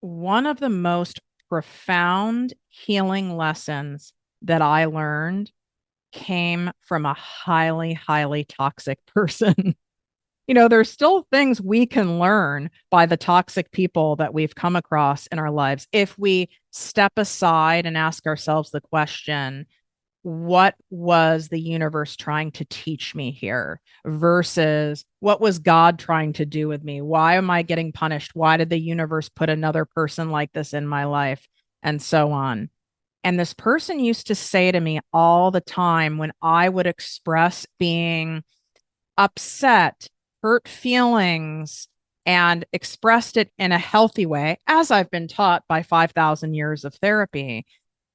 One of the most profound healing lessons that I learned came from a highly, highly toxic person. There's still things we can learn by the toxic people that we've come across in our lives if we step aside and ask ourselves the question, what was the universe trying to teach me here versus what was God trying to do with me? Why am I getting punished? Why did the universe put another person like this in my life? And so on. And this person used to say to me all the time when I would express being upset, hurt feelings, and expressed it in a healthy way, as I've been taught by 5,000 years of therapy.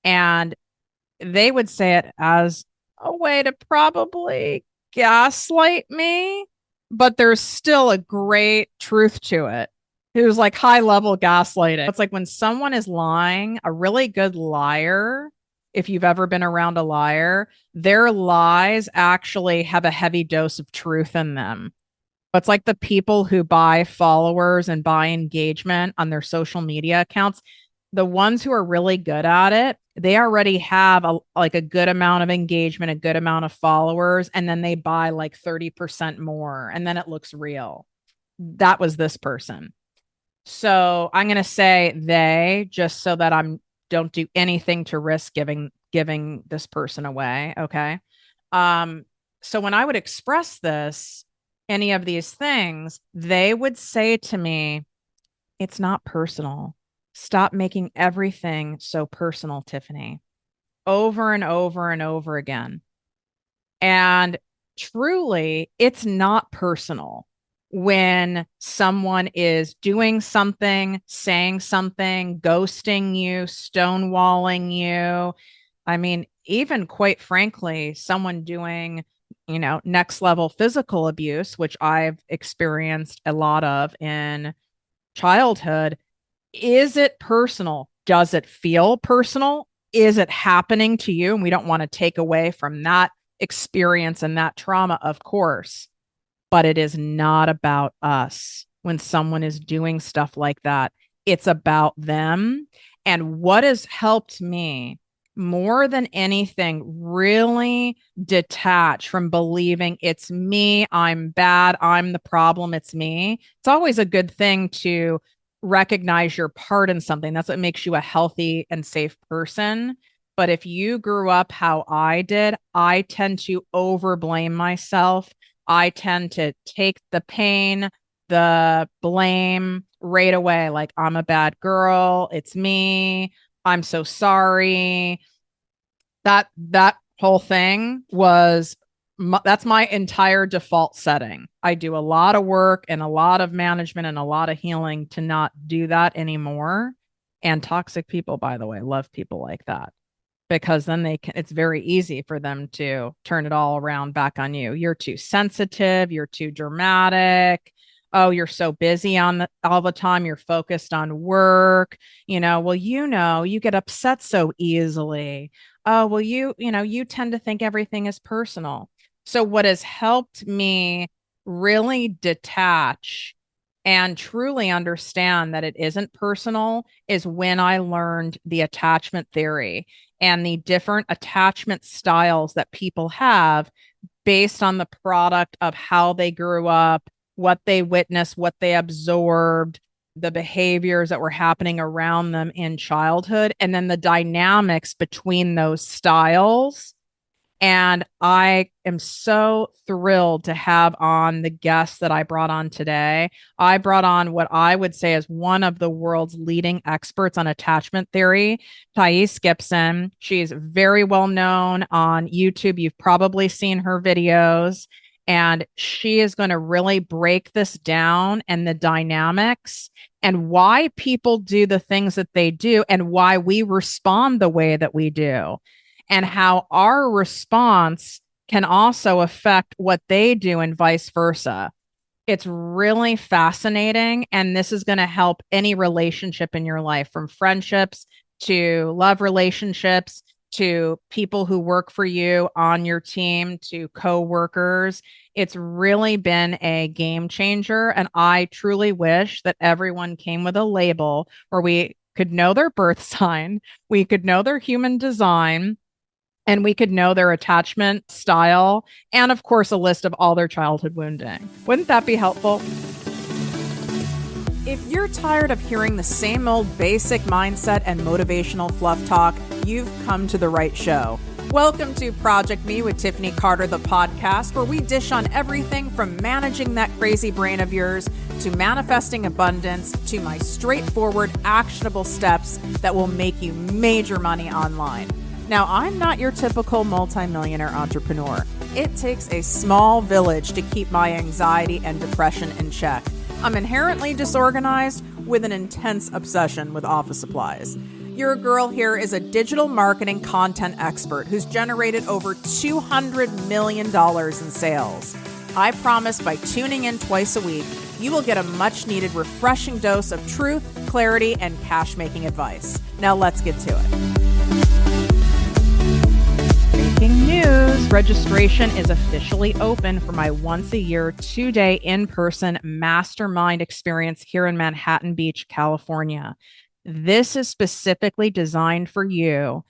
And they would say it as a way to probably gaslight me, but there's still a great truth to it. It was like high level gaslighting. It's like when someone is lying, a really good liar, if you've ever been around a liar, their lies actually have a heavy dose of truth in them. It's like the people who buy followers and buy engagement on their social media accounts. The ones who are really good at it, they already have a good amount of engagement, a good amount of followers, and then they buy like 30% more, and then it looks real. That was this person. So I'm going to say they, just so that I'm don't do anything to risk giving this person away. Okay. Um, so when I would express this, any of these things, they would say to me, it's not personal. Stop making everything so personal, Tiffany, over and over and over again. And truly, it's not personal when someone is doing something, saying something, ghosting you, stonewalling you. I mean, even quite frankly, someone doing, next level physical abuse, which I've experienced a lot of in childhood. Is it personal? Does it feel personal? Is it happening to you? And we don't want to take away from that experience and that trauma, of course, but it is not about us when someone is doing stuff like that. It's about them. And what has helped me more than anything really detach from believing it's me, I'm bad, I'm the problem, it's me. It's always a good thing to recognize your part in something. That's what makes you a healthy and safe person. But if you grew up how I did, I tend to over blame myself. I tend to take the pain, the blame right away. Like, I'm a bad girl. It's me. I'm so sorry. That whole thing was that's my entire default setting. I do a lot of work and a lot of management and a lot of healing to not do that anymore. And toxic people, by the way, love people like that because then it's very easy for them to turn it all around back on you. You're too sensitive, you're too dramatic. Oh, you're so busy all the time, you're focused on work. Well, you get upset so easily. Oh, well, you tend to think everything is personal. So what has helped me really detach and truly understand that it isn't personal is when I learned the attachment theory and the different attachment styles that people have based on the product of how they grew up, what they witnessed, what they absorbed, the behaviors that were happening around them in childhood, and then the dynamics between those styles. And I am so thrilled to have on the guest that I brought on today. I brought on what I would say is one of the world's leading experts on attachment theory, Thais Gibson. She's very well known on YouTube. You've probably seen her videos. And she is going to really break this down and the dynamics and why people do the things that they do and why we respond the way that we do and how our response can also affect what they do and vice versa. It's really fascinating. And this is going to help any relationship in your life, from friendships to love relationships to people who work for you on your team, to coworkers. It's really been a game changer. And I truly wish that everyone came with a label where we could know their birth sign, we could know their human design, and we could know their attachment style, and of course, a list of all their childhood wounding. Wouldn't that be helpful? If you're tired of hearing the same old basic mindset and motivational fluff talk, you've come to the right show. Welcome to Project Me with Tiffany Carter, the podcast, where we dish on everything from managing that crazy brain of yours to manifesting abundance to my straightforward, actionable steps that will make you major money online. Now, I'm not your typical multimillionaire entrepreneur. It takes a small village to keep my anxiety and depression in check. I'm inherently disorganized with an intense obsession with office supplies. Your girl here is a digital marketing content expert who's generated over $200 million in sales. I promise by tuning in twice a week, you will get a much needed refreshing dose of truth, clarity, and cash-making advice. Now let's get to it. Breaking news, registration is officially open for my once-a-year, 2-day in-person mastermind experience here in Manhattan Beach, California. This is specifically designed for you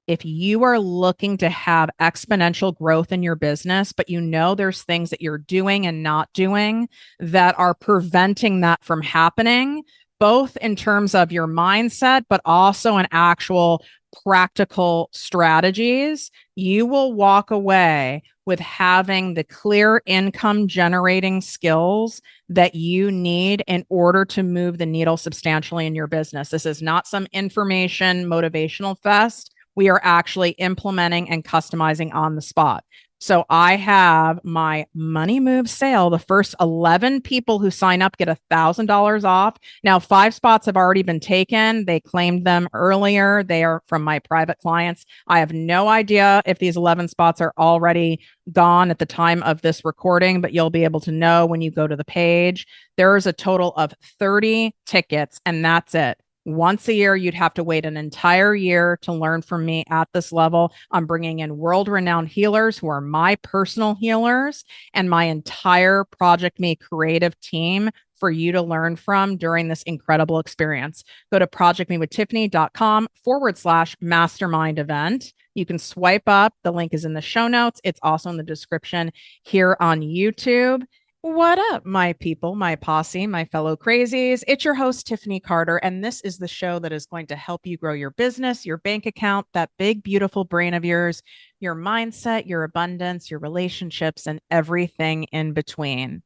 if you are looking to have exponential growth in your business, but you know there's things that you're doing and not doing that are preventing that from happening, both in terms of your mindset, but also in actual practical strategies. You will walk away with having the clear income generating skills that you need in order to move the needle substantially in your business. This is not some information motivational fest. We are actually implementing and customizing on the spot. So I have my money move sale. The first 11 people who sign up get $1,000 off. Now, 5 spots have already been taken. They claimed them earlier. They are from my private clients. I have no idea if these 11 spots are already gone at the time of this recording, but you'll be able to know when you go to the page. There is a total of 30 tickets, and that's it. Once a year, you'd have to wait an entire year to learn from me at this level. I'm bringing in world-renowned healers who are my personal healers and my entire ProjectME creative team for you to learn from during this incredible experience. Go to projectmewithttiffany.com/mastermind event. You can swipe up. The link is in the show notes. It's also in the description here on YouTube. What up, my people, my posse, my fellow crazies? It's your host, Tiffany Carter, and this is the show that is going to help you grow your business, your bank account, that big, beautiful brain of yours, your mindset, your abundance, your relationships, and everything in between.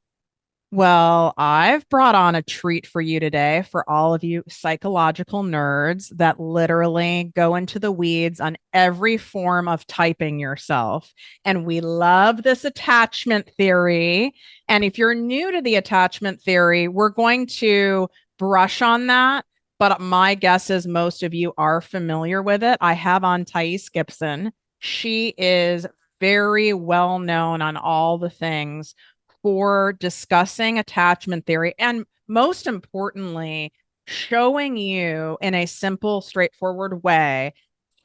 Well, I've brought on a treat for you today for all of you psychological nerds that literally go into the weeds on every form of typing yourself. And we love this attachment theory. And if you're new to the attachment theory, we're going to brush on that. But my guess is most of you are familiar with it. I have on Thais Gibson. She is very well known on all the things for discussing attachment theory and, most importantly, showing you in a simple, straightforward way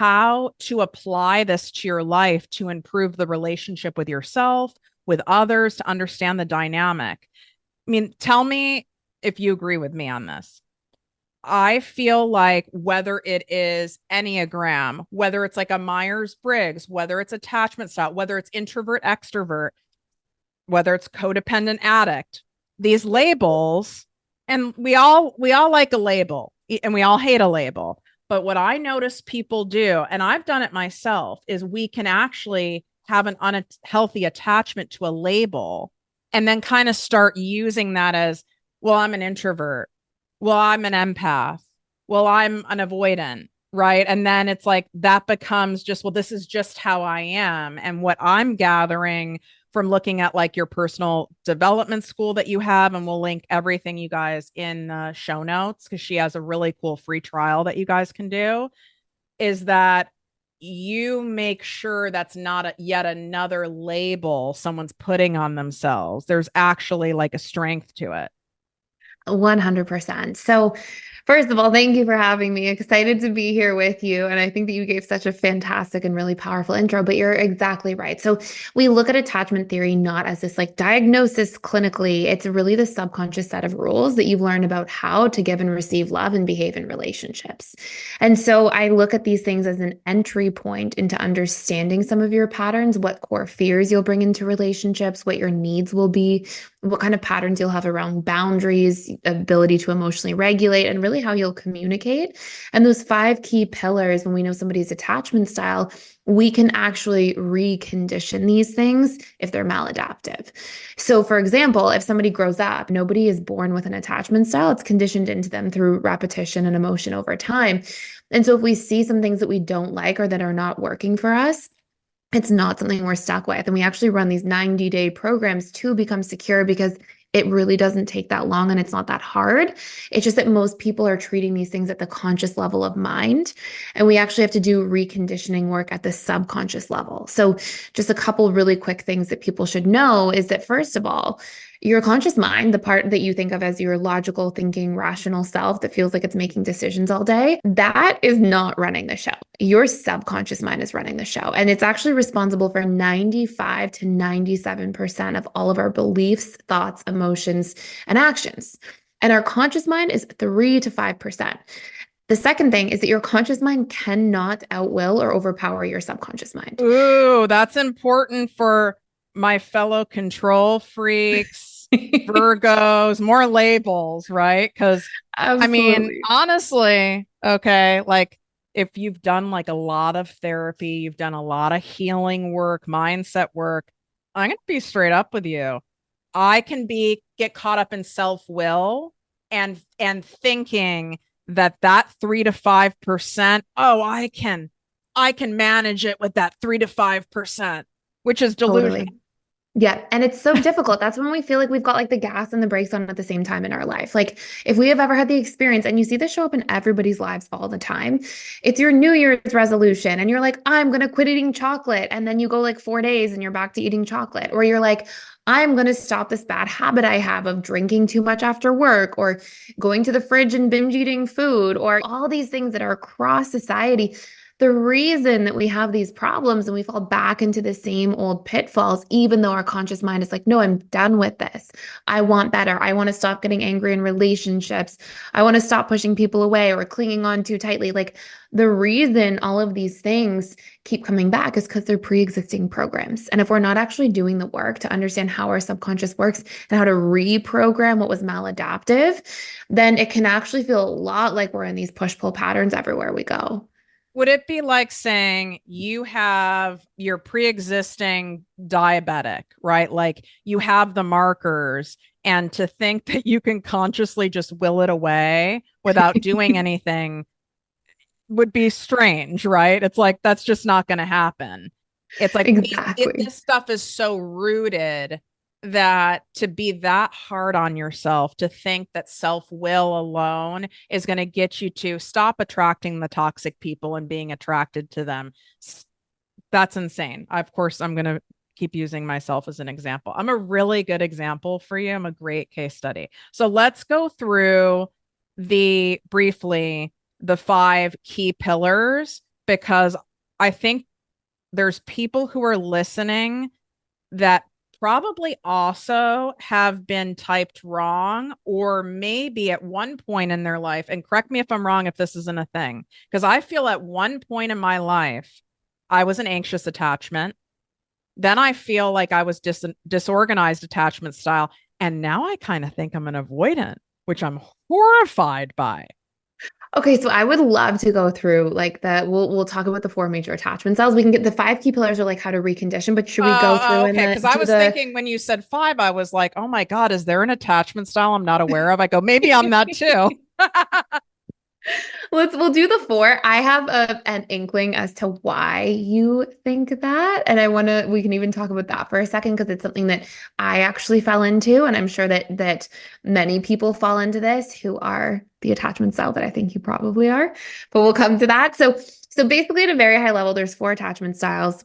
how to apply this to your life to improve the relationship with yourself, with others, to understand the dynamic. I mean, tell me if you agree with me on this. I feel like whether it is Enneagram, whether it's like a Myers-Briggs, whether it's attachment style, whether it's introvert, extrovert, whether it's codependent addict, these labels, and we all like a label and we all hate a label. But what I notice people do, and I've done it myself, is we can actually have an unhealthy attachment to a label and then kind of start using that as, well, I'm an introvert. Well, I'm an empath. Well, I'm an avoidant. Right. And then it's like that becomes just, well, this is just how I am. And what I'm gathering from looking at like your personal development school that you have, and we'll link everything, you guys, in the show notes because she has a really cool free trial that you guys can do, is that you make sure that's not yet another label someone's putting on themselves. There's actually like a strength to it. 100%. So, first of all, thank you for having me. Excited to be here with you. And I think that you gave such a fantastic and really powerful intro, but you're exactly right. So, we look at attachment theory not as this like diagnosis clinically, it's really the subconscious set of rules that you've learned about how to give and receive love and behave in relationships. And so, I look at these things as an entry point into understanding some of your patterns, what core fears you'll bring into relationships, what your needs will be, what kind of patterns you'll have around boundaries, ability to emotionally regulate, and really how you'll communicate. And those five key pillars, when we know somebody's attachment style, we can actually recondition these things if they're maladaptive. So, for example, if somebody grows up, nobody is born with an attachment style, it's conditioned into them through repetition and emotion over time. And so, if we see some things that we don't like or that are not working for us, it's not something we're stuck with. And we actually run these 90-day programs to become secure because it really doesn't take that long and it's not that hard. It's just that most people are treating these things at the conscious level of mind. And we actually have to do reconditioning work at the subconscious level. So, just a couple really quick things that people should know is that, first of all, your conscious mind, the part that you think of as your logical thinking, rational self that feels like it's making decisions all day, that is not running the show. Your subconscious mind is running the show. And it's actually responsible for 95 to 97% of all of our beliefs, thoughts, emotions, and actions. And our conscious mind is 3 to 5%. The second thing is that your conscious mind cannot outwill or overpower your subconscious mind. Ooh, that's important for my fellow control freaks, Virgos, more labels, right? Because I mean, Absolutely. honestly, okay, like if you've done like a lot of therapy, you've done a lot of healing work, mindset work, I'm gonna be straight up with you. I can be get caught up in self-will and thinking that that 3 to 5%, oh, I can manage it with that 3 to 5%, which is delusional. Totally. Yeah. And it's so difficult. That's when we feel like we've got like the gas and the brakes on at the same time in our life. Like if we have ever had the experience, and you see this show up in everybody's lives all the time, it's your New Year's resolution and you're like, I'm going to quit eating chocolate. And then you go like 4 days and you're back to eating chocolate. Or you're like, I'm going to stop this bad habit I have of drinking too much after work or going to the fridge and binge eating food or all these things that are across society. The reason that we have these problems and we fall back into the same old pitfalls, even though our conscious mind is like, no, I'm done with this. I want better. I want to stop getting angry in relationships. I want to stop pushing people away or clinging on too tightly. Like the reason all of these things keep coming back is because they're pre-existing programs. And if we're not actually doing the work to understand how our subconscious works and how to reprogram what was maladaptive, then it can actually feel a lot like we're in these push-pull patterns everywhere we go. Would it be like saying you have your pre-existing diabetic, right? Like you have the markers, and to think that you can consciously just will it away without doing anything would be strange, right? It's like that's just not going to happen. It's like Exactly. this stuff is so rooted that to be that hard on yourself, to think that self-will alone is going to get you to stop attracting the toxic people and being attracted to them. That's insane. Of course, I'm going to keep using myself as an example. I'm a really good example for you. I'm a great case study. So let's go through the briefly the five key pillars, because I think there's people who are listening that probably also have been typed wrong, or maybe at one point in their life, and correct me if I'm wrong if this isn't a thing, because I feel at one point in my life, I was an anxious attachment. Then I feel like I was disorganized attachment style. And now I kind of think I'm an avoidant, which I'm horrified by. Okay, so I would love to go through like the we'll talk about the four major attachment styles. We can get the five key pillars are like how to recondition, but should we go through and Okay. Because I do was the thinking when you said five, I was like, oh my God, is there an attachment style I'm not aware of? I go, maybe I'm that too. we'll do the four. I have an inkling as to why you think that, and I want to we can even talk about that for a second because it's something that I actually fell into, and I'm sure that many people fall into this who are the attachment style that I think you probably are. But we'll come to that. So basically, at a very high level, there's four attachment styles.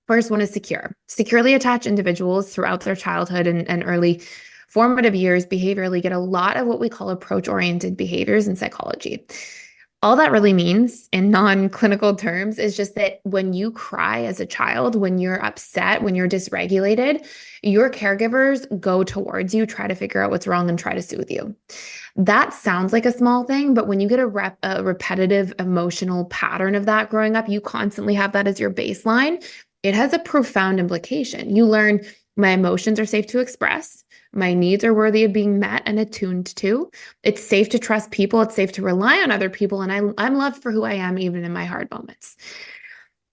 First one is secure. Securely attached individuals throughout their childhood and early formative years behaviorally get a lot of what we call approach-oriented behaviors in psychology. All that really means in non-clinical terms is just that when you cry as a child, when you're upset, when you're dysregulated, your caregivers go towards you, try to figure out what's wrong and try to soothe you. That sounds like a small thing, but when you get a repetitive emotional pattern of that growing up, you constantly have that as your baseline. It has a profound implication. You learn my emotions are safe to express. My needs are worthy of being met and attuned to. It's safe to trust people. It's safe to rely on other people. And I'm loved for who I am, even in my hard moments.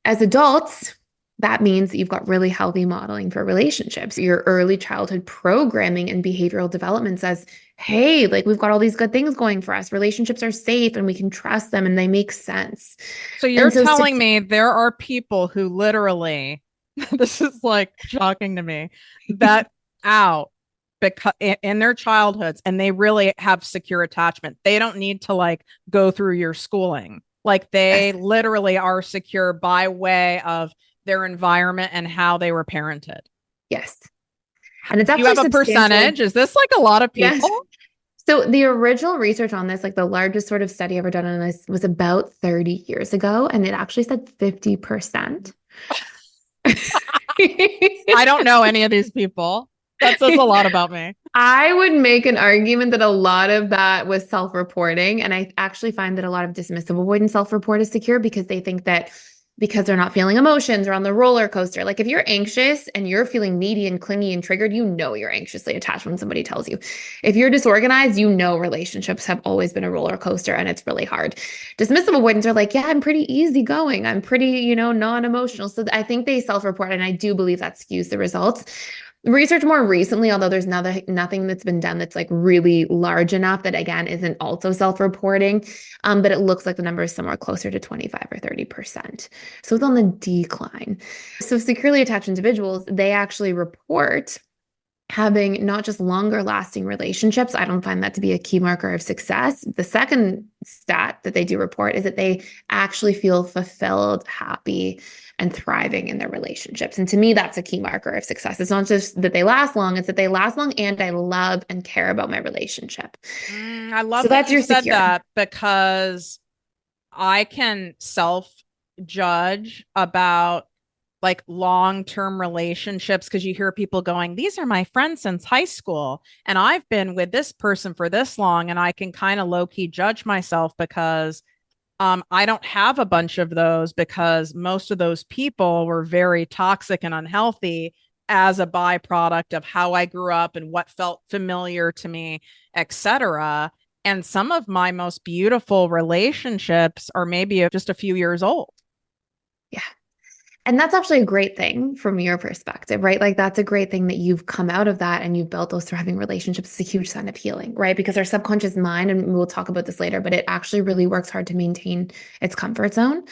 As adults, that means that you've got really healthy modeling for relationships. Your early childhood programming and behavioral development says, hey, like we've got all these good things going for us. Relationships are safe and we can trust them and they make sense. So you're And so, telling me there are people who literally, this is like shocking to me, that out because in their childhoods and they really have secure attachment. They don't need to like go through your schooling. Like they yes, literally are secure by way of their environment and how they were parented. yes. And it's Do you actually have a substantially, percentage? Is this like a lot of yes. people? So the original research on this, like the largest sort of study ever done on this, was about 30 years ago, and it actually said 50%. I don't know any of these people. That says a lot about me. I would make an argument that a lot of that was self-reporting. And I actually find that a lot of dismissive avoidant self-report is secure because they think that because they're not feeling emotions or on the roller coaster. Like if you're anxious and you're feeling needy and clingy and triggered, you know you're anxiously attached when somebody tells you. If you're disorganized, you know relationships have always been a roller coaster and it's really hard. Dismissive avoidants are like, yeah, I'm pretty easygoing. I'm pretty, non-emotional. So I think they self-report, and I do believe that skews the results. Research more recently, although there's nothing that's been done that's like really large enough that again isn't also self-reporting, but it looks like the number is somewhere closer to 25 or 30%. So it's on the decline. So securely attached individuals, they actually report having not just longer lasting relationships. I don't find that to be a key marker of success. The second stat that they do report is that they actually feel fulfilled, happy, and thriving in their relationships. And to me, that's a key marker of success. It's not just that they last long, it's that they last long and I love and care about my relationship. I So love that that's you your said secure. that because I can self judge about like long-term relationships because you hear people going, these are my friends since high school and I've been with this person for this long, and I can kind of low-key judge myself because I don't have a bunch of those because most of those people were very toxic and unhealthy as a byproduct of how I grew up and what felt familiar to me, etc. And some of my most beautiful relationships are maybe just a few years old. Yeah. And that's actually a great thing from your perspective, right? Like that's a great thing that you've come out of that and you've built those thriving relationships. It's a huge sign of healing, right? Because our subconscious mind, and we'll talk about this later, but it actually really works hard to maintain its comfort zone.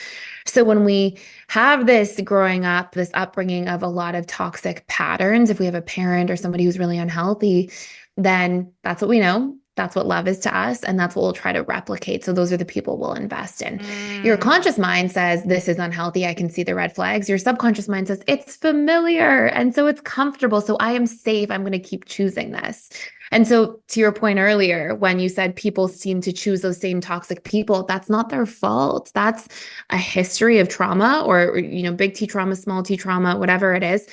So when we have this growing up, this upbringing of a lot of toxic patterns, if we have a parent or somebody who's really unhealthy, then that's what we know. That's what love is to us. And that's what we'll try to replicate. So those are the people we'll invest in. Your Mm. conscious mind says, this is unhealthy. I can see the red flags. Your subconscious mind says, it's familiar. And so it's comfortable. So I am safe. I'm going to keep choosing this. And so to your point earlier, when you said people seem to choose those same toxic people, that's not their fault. That's a history of trauma or, big T trauma, small T trauma, whatever it is.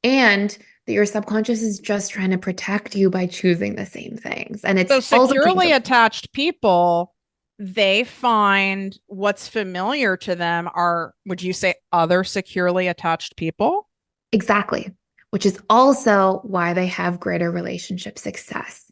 And that your subconscious is just trying to protect you by choosing the same things. And So it's also securely attached people, they find what's familiar to them are, would you say, other securely attached people? exactly, which is also why they have greater relationship success.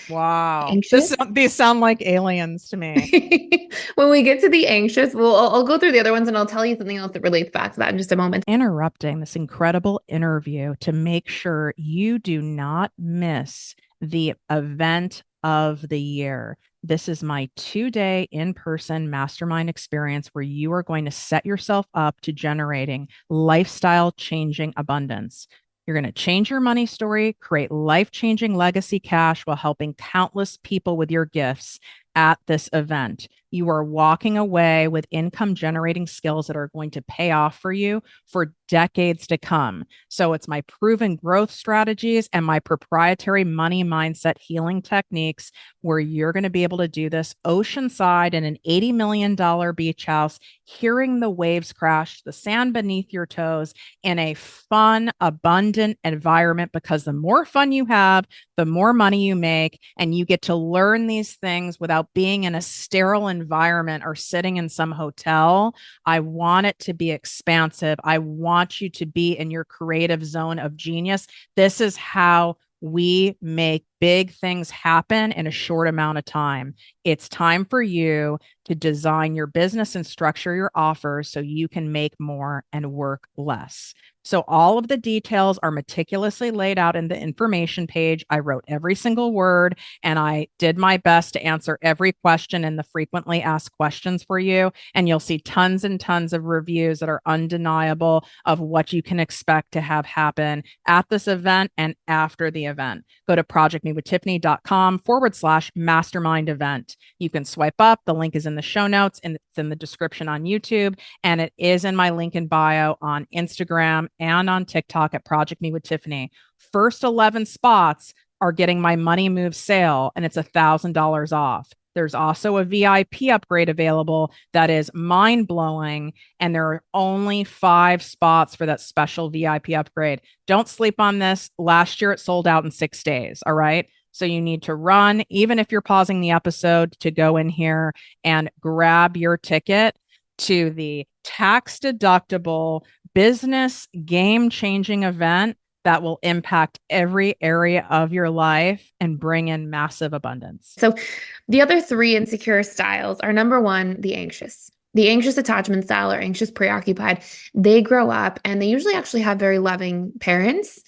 Wow. Anxious? These sound like aliens to me. When we get to the anxious, I'll go through the other ones and I'll tell you something else that relates back to that in just a moment. Interrupting this incredible interview to make sure you do not miss the event of the year. This is my 2-day in-person mastermind experience where you are going to set yourself up to generating lifestyle changing abundance. You're going to change your money story, create life-changing legacy cash while helping countless people with your gifts at this event. you are walking away with income generating skills that are going to pay off for you for decades to come. So it's my proven growth strategies and my proprietary money mindset healing techniques where you're going to be able to do this oceanside in an $80 million beach house, hearing the waves crash, the sand beneath your toes in a fun, abundant environment. Because the more fun you have, the more money you make, and you get to learn these things without being in a sterile environment or sitting in some hotel. I want it to be expansive. I want you to be in your creative zone of genius. This is how we make big things happen in a short amount of time. It's time for you to design your business and structure your offers so you can make more and work less. So all of the details are meticulously laid out in the information page. I wrote every single word and I did my best to answer every question in the frequently asked questions for you. And you'll see tons and tons of reviews that are undeniable of what you can expect to have happen at this event and after the event. Go to projectmewithtiffany.com/mastermind event. You can swipe up. The link is in the show notes and it's in the description on YouTube. And it is in my link in bio on Instagram and on TikTok at Project Me with Tiffany. First 11 spots are getting my money move sale and it's $1,000 off. There's also a VIP upgrade available that is mind blowing. And there are only 5 spots for that special VIP upgrade. Don't sleep on this. Last year, it sold out in 6 days. All right. So you need to run, even if you're pausing the episode, to go in here and grab your ticket to the tax deductible business game changing event that will impact every area of your life and bring in massive abundance. So the other 3 insecure styles are number 1, the anxious. The anxious attachment style or anxious preoccupied, they grow up and they usually actually have very loving parents,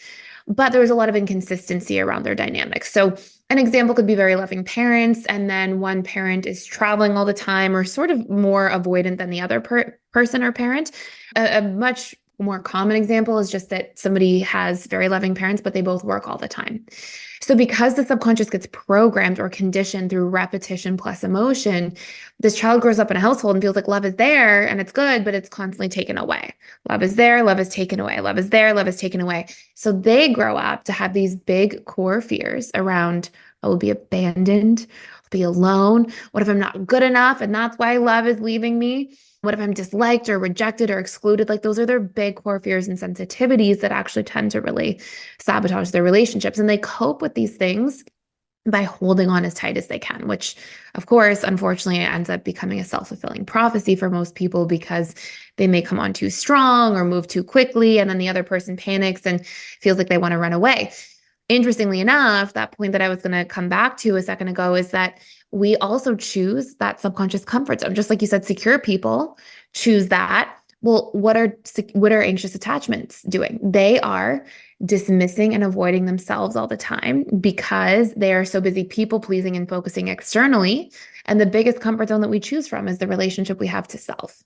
but there's a lot of inconsistency around their dynamics. So an example could be very loving parents, and then one parent is traveling all the time or sort of more avoidant than the other person or parent. A much more common example is just that somebody has very loving parents, but they both work all the time. So because the subconscious gets programmed or conditioned through repetition plus emotion, this child grows up in a household and feels like love is there and it's good, but it's constantly taken away. Love is there, love is taken away. Love is there, love is taken away. So they grow up to have these big core fears around, I will be abandoned, I'll be alone. What if I'm not good enough? And that's why love is leaving me. What if I'm disliked or rejected or excluded? Like those are their big core fears and sensitivities that actually tend to really sabotage their relationships. And they cope with these things by holding on as tight as they can, which of course, unfortunately, ends up becoming a self-fulfilling prophecy for most people because they may come on too strong or move too quickly. And then the other person panics and feels like they want to run away. Interestingly enough, that point that I was going to come back to a second ago is that we also choose that subconscious comfort zone. Just like you said, secure people choose that. Well, what are anxious attachments doing? They are dismissing and avoiding themselves all the time because they are so busy people pleasing and focusing externally. And the biggest comfort zone that we choose from is the relationship we have to self.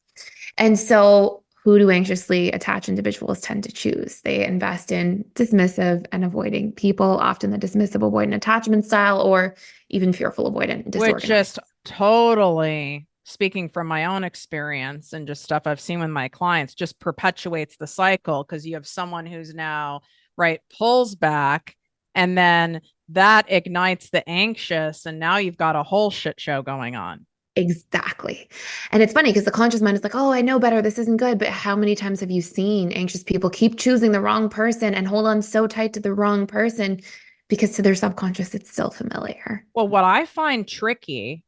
And so who do anxiously attached individuals tend to choose? They invest in dismissive and avoiding people, often the dismissive avoidant attachment style, or even fearful avoidant disorganized. Which just totally, speaking from my own experience and just stuff I've seen with my clients, just perpetuates the cycle because you have someone who's now, right, pulls back and then that ignites the anxious. And now you've got a whole shit show going on. Exactly. And it's funny because the conscious mind is like, oh, I know better. This isn't good. But how many times have you seen anxious people keep choosing the wrong person and hold on so tight to the wrong person because to their subconscious, it's still familiar? Well, what I find tricky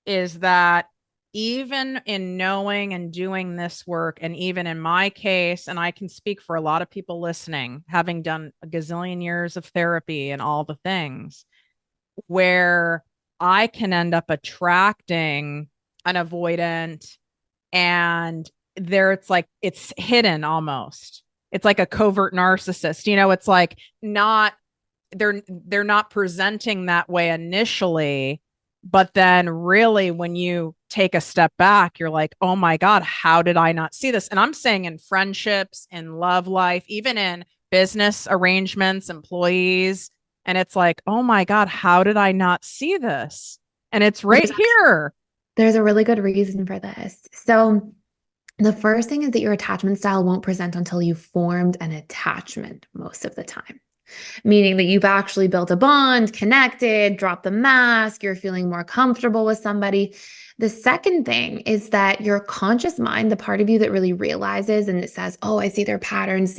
is that even in knowing and doing this work, and even in my case, and I can speak for a lot of people listening, having done a gazillion years of therapy and all the things, where I can end up attracting an avoidant and there it's like it's hidden almost. It's like a covert narcissist. It's like not they're not presenting that way initially, but then really when you take a step back, you're like, "Oh my God, how did I not see this?" And I'm saying in friendships, in love life, even in business arrangements, employees, and it's like, oh my God, how did I not see this? And it's right here. There's a really good reason for this. So, the first thing is that your attachment style won't present until you've formed an attachment most of the time, meaning that you've actually built a bond, connected, dropped the mask, you're feeling more comfortable with somebody. The second thing is that your conscious mind, the part of you that really realizes and it says, oh, I see their patterns,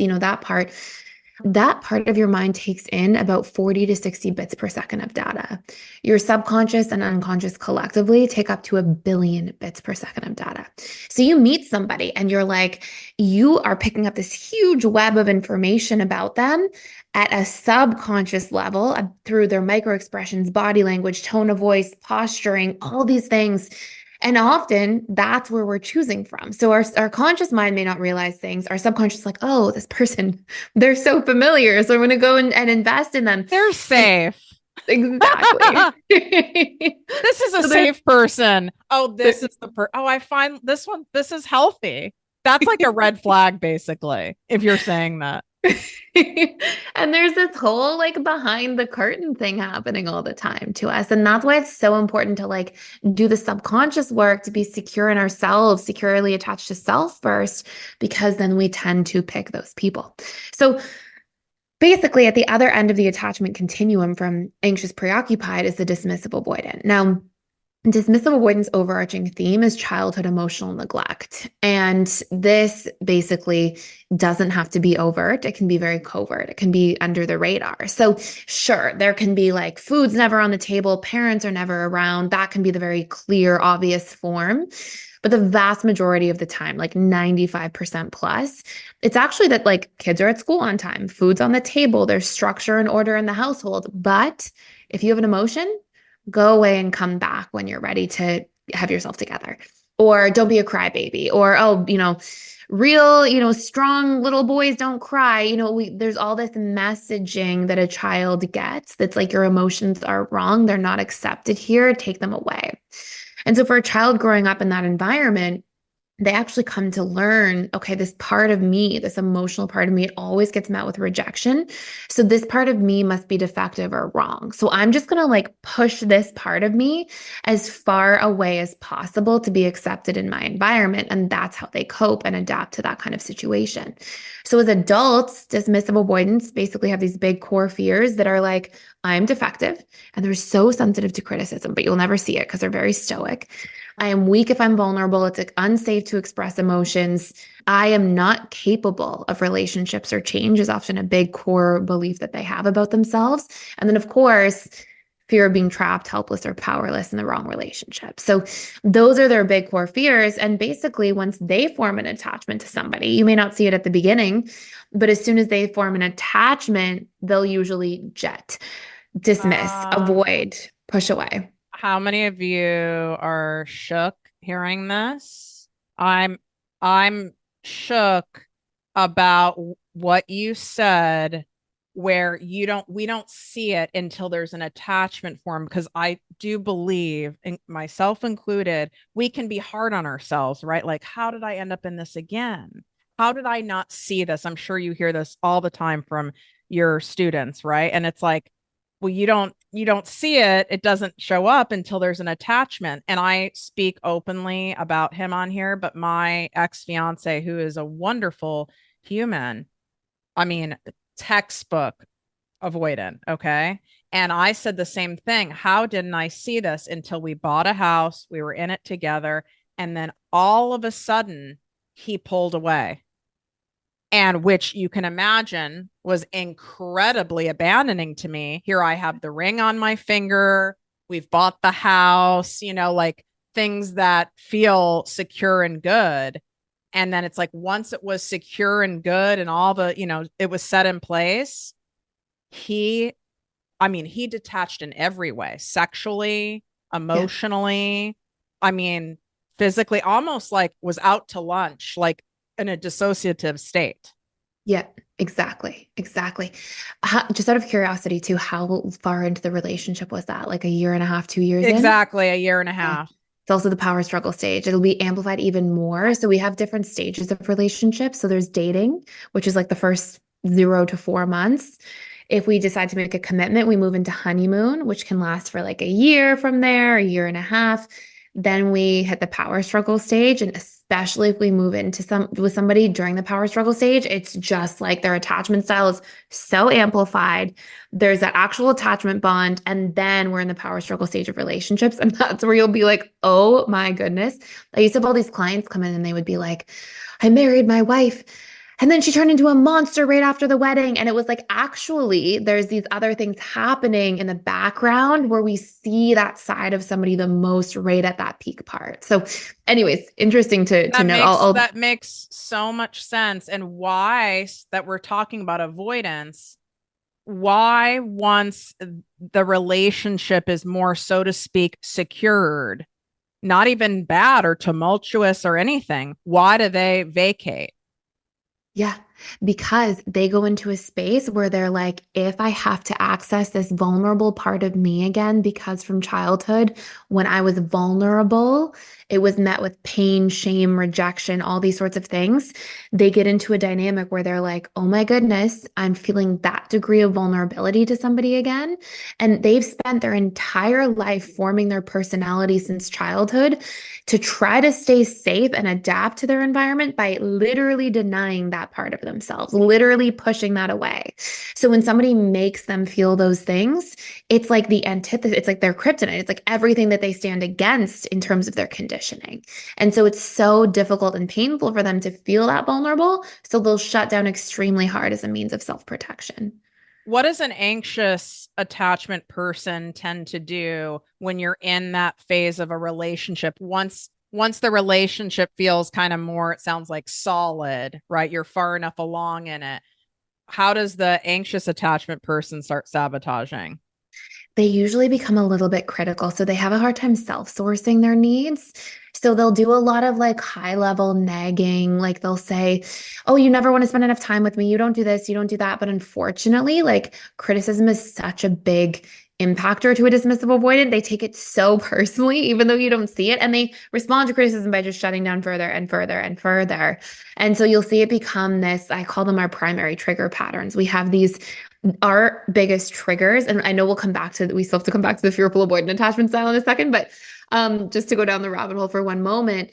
that part of your mind takes in about 40 to 60 bits per second of data. Your subconscious and unconscious collectively take up to 1 billion bits per second of data. So you meet somebody and you're like, you are picking up this huge web of information about them at a subconscious level through their micro expressions, body language, tone of voice, posturing, all these things. And often that's where we're choosing from. So our conscious mind may not realize things. Our subconscious, like, oh, this person, they're so familiar. So I'm going to go and invest in them. They're And safe. exactly. This is a So there's safe person. Oh, this is oh, I find this one, this is healthy. That's like a red flag, basically, if you're saying that. and there's this whole like behind the curtain thing happening all the time to us. And that's why it's so important to like do the subconscious work to be secure in ourselves, securely attached to self first, because then we tend to pick those people. So basically, at the other end of the attachment continuum from anxious preoccupied is the dismissive avoidant. Now, dismissive avoidance overarching theme is childhood emotional neglect. And this basically doesn't have to be overt. It can be very covert. It can be under the radar. So sure, there can be like food's never on the table, parents are never around. That can be the very clear, obvious form. But the vast majority of the time, like 95% plus, it's actually that like kids are at school on time, food's on the table, there's structure and order in the household. But if you have an emotion, go away and come back when you're ready to have yourself together. Or don't be a crybaby. Or, oh, real, strong little boys don't cry. There's all this messaging that a child gets that's like your emotions are wrong. They're not accepted here. Take them away. And so for a child growing up in that environment, they actually come to learn, okay, this part of me, this emotional part of me, it always gets met with rejection. So this part of me must be defective or wrong. So I'm just going to like push this part of me as far away as possible to be accepted in my environment. And that's how they cope and adapt to that kind of situation. So as adults, dismissive avoidance basically have these big core fears that are like, I'm defective and they're so sensitive to criticism, but you'll never see it because they're very stoic. I am weak if I'm vulnerable. It's like unsafe to express emotions. I am not capable of relationships or change is often a big core belief that they have about themselves. And then, of course, fear of being trapped, helpless, or powerless in the wrong relationship. So those are their big core fears. And basically, once they form an attachment to somebody, you may not see it at the beginning, but as soon as they form an attachment, they'll usually dismiss, Um, avoid, push away. how many of you are shook hearing this? I'm shook about what you said, where we don't see it until there's an attachment form, because I do believe, and myself included, we can be hard on ourselves, right? Like, how did I end up in this again? How did I not see this? I'm sure you hear this all the time from your students, right? And it's like, well, you don't see it, it doesn't show up until there's an attachment. And I speak openly about him on here, but my ex-fiance, who is a wonderful human, I mean, textbook avoidant, okay? And I said the same thing. How didn't I see this until we bought a house, we were in it together, and then all of a sudden he pulled away, and which you can imagine was incredibly abandoning to me. Here I have the ring on my finger. We've bought the house, like things that feel secure and good. And then it's like once it was secure and good and all the, it was set in place, he, he detached in every way, sexually, Yeah. emotionally. I mean, physically, almost like was out to lunch, like in a dissociative state. Yeah, exactly. Exactly. Just out of curiosity, too, how far into the relationship was that? Like a year and a half, 2 years in? Exactly, a year and a Yeah. half. It's also the power struggle stage. It'll be amplified even more. So we have different stages of relationships. So there's dating, which is like the first 0 to 4 months. If we decide to make a commitment, we move into honeymoon, which can last for like a year from there, a year and a half. Then we hit the power struggle stage. And especially if we move into with somebody during the power struggle stage, it's just like their attachment style is so amplified. There's that actual attachment bond. And then we're in the power struggle stage of relationships. And that's where you'll be like, oh my goodness. I used to have all these clients come in and they would be like, I married my wife. And then she turned into a monster right after the wedding. And it was like, actually, there's these other things happening in the background where we see that side of somebody the most right at that peak part. So, anyways, interesting to know. That makes so much sense. And why that we're talking about avoidance, why once the relationship is more, so to speak, secured, not even bad or tumultuous or anything, why do they vacate? Yeah, because they go into a space where they're like, if I have to access this vulnerable part of me again, because from childhood, when I was vulnerable, it was met with pain, shame, rejection, all these sorts of things. They get into a dynamic where they're like, oh my goodness, I'm feeling that degree of vulnerability to somebody again. And they've spent their entire life forming their personality since childhood to try to stay safe and adapt to their environment by literally denying that part of themselves, literally pushing that away. So when somebody makes them feel those things, it's like the antithesis, it's like their kryptonite. It's like everything that they stand against in terms of their conditioning. And so it's so difficult and painful for them to feel that vulnerable. So they'll shut down extremely hard as a means of self-protection. What does an anxious attachment person tend to do when you're in that phase of a relationship? Once the relationship feels kind of more, it sounds like solid, right? You're far enough along in it. How does the anxious attachment person start sabotaging? They usually become a little bit critical. So they have a hard time self-sourcing their needs. So they'll do a lot of like high level nagging. Like they'll say, oh, you never want to spend enough time with me. You don't do this, you don't do that. But unfortunately, like criticism is such a big impactor to a dismissive avoidant. They take it so personally, even though you don't see it. And they respond to criticism by just shutting down further and further and further. And so you'll see it become this, I call them our primary trigger patterns. We have these our biggest triggers, and I know we still have to come back to the fearful avoidant attachment style in a second, but just to go down the rabbit hole for one moment,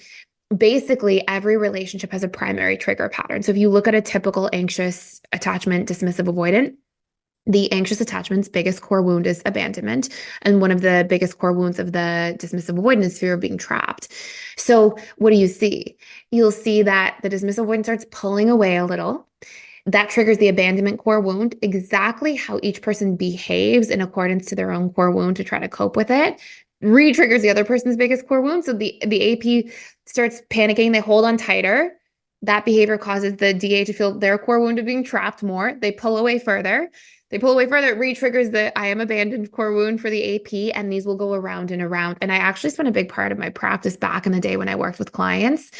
basically every relationship has a primary trigger pattern. So if you look at a typical anxious attachment, dismissive avoidant, the anxious attachment's biggest core wound is abandonment. And one of the biggest core wounds of the dismissive avoidant is fear of being trapped. So what do you see? You'll see that the dismissive avoidant starts pulling away a little. That triggers the abandonment core wound, exactly how each person behaves in accordance to their own core wound to try to cope with it. Re-triggers the other person's biggest core wound. So the AP starts panicking, they hold on tighter. That behavior causes the DA to feel their core wound of being trapped more. They pull away further. They pull away further, it re-triggers the I am abandoned core wound for the AP, and these will go around and around. And I actually spent a big part of my practice back in the day when I worked with clients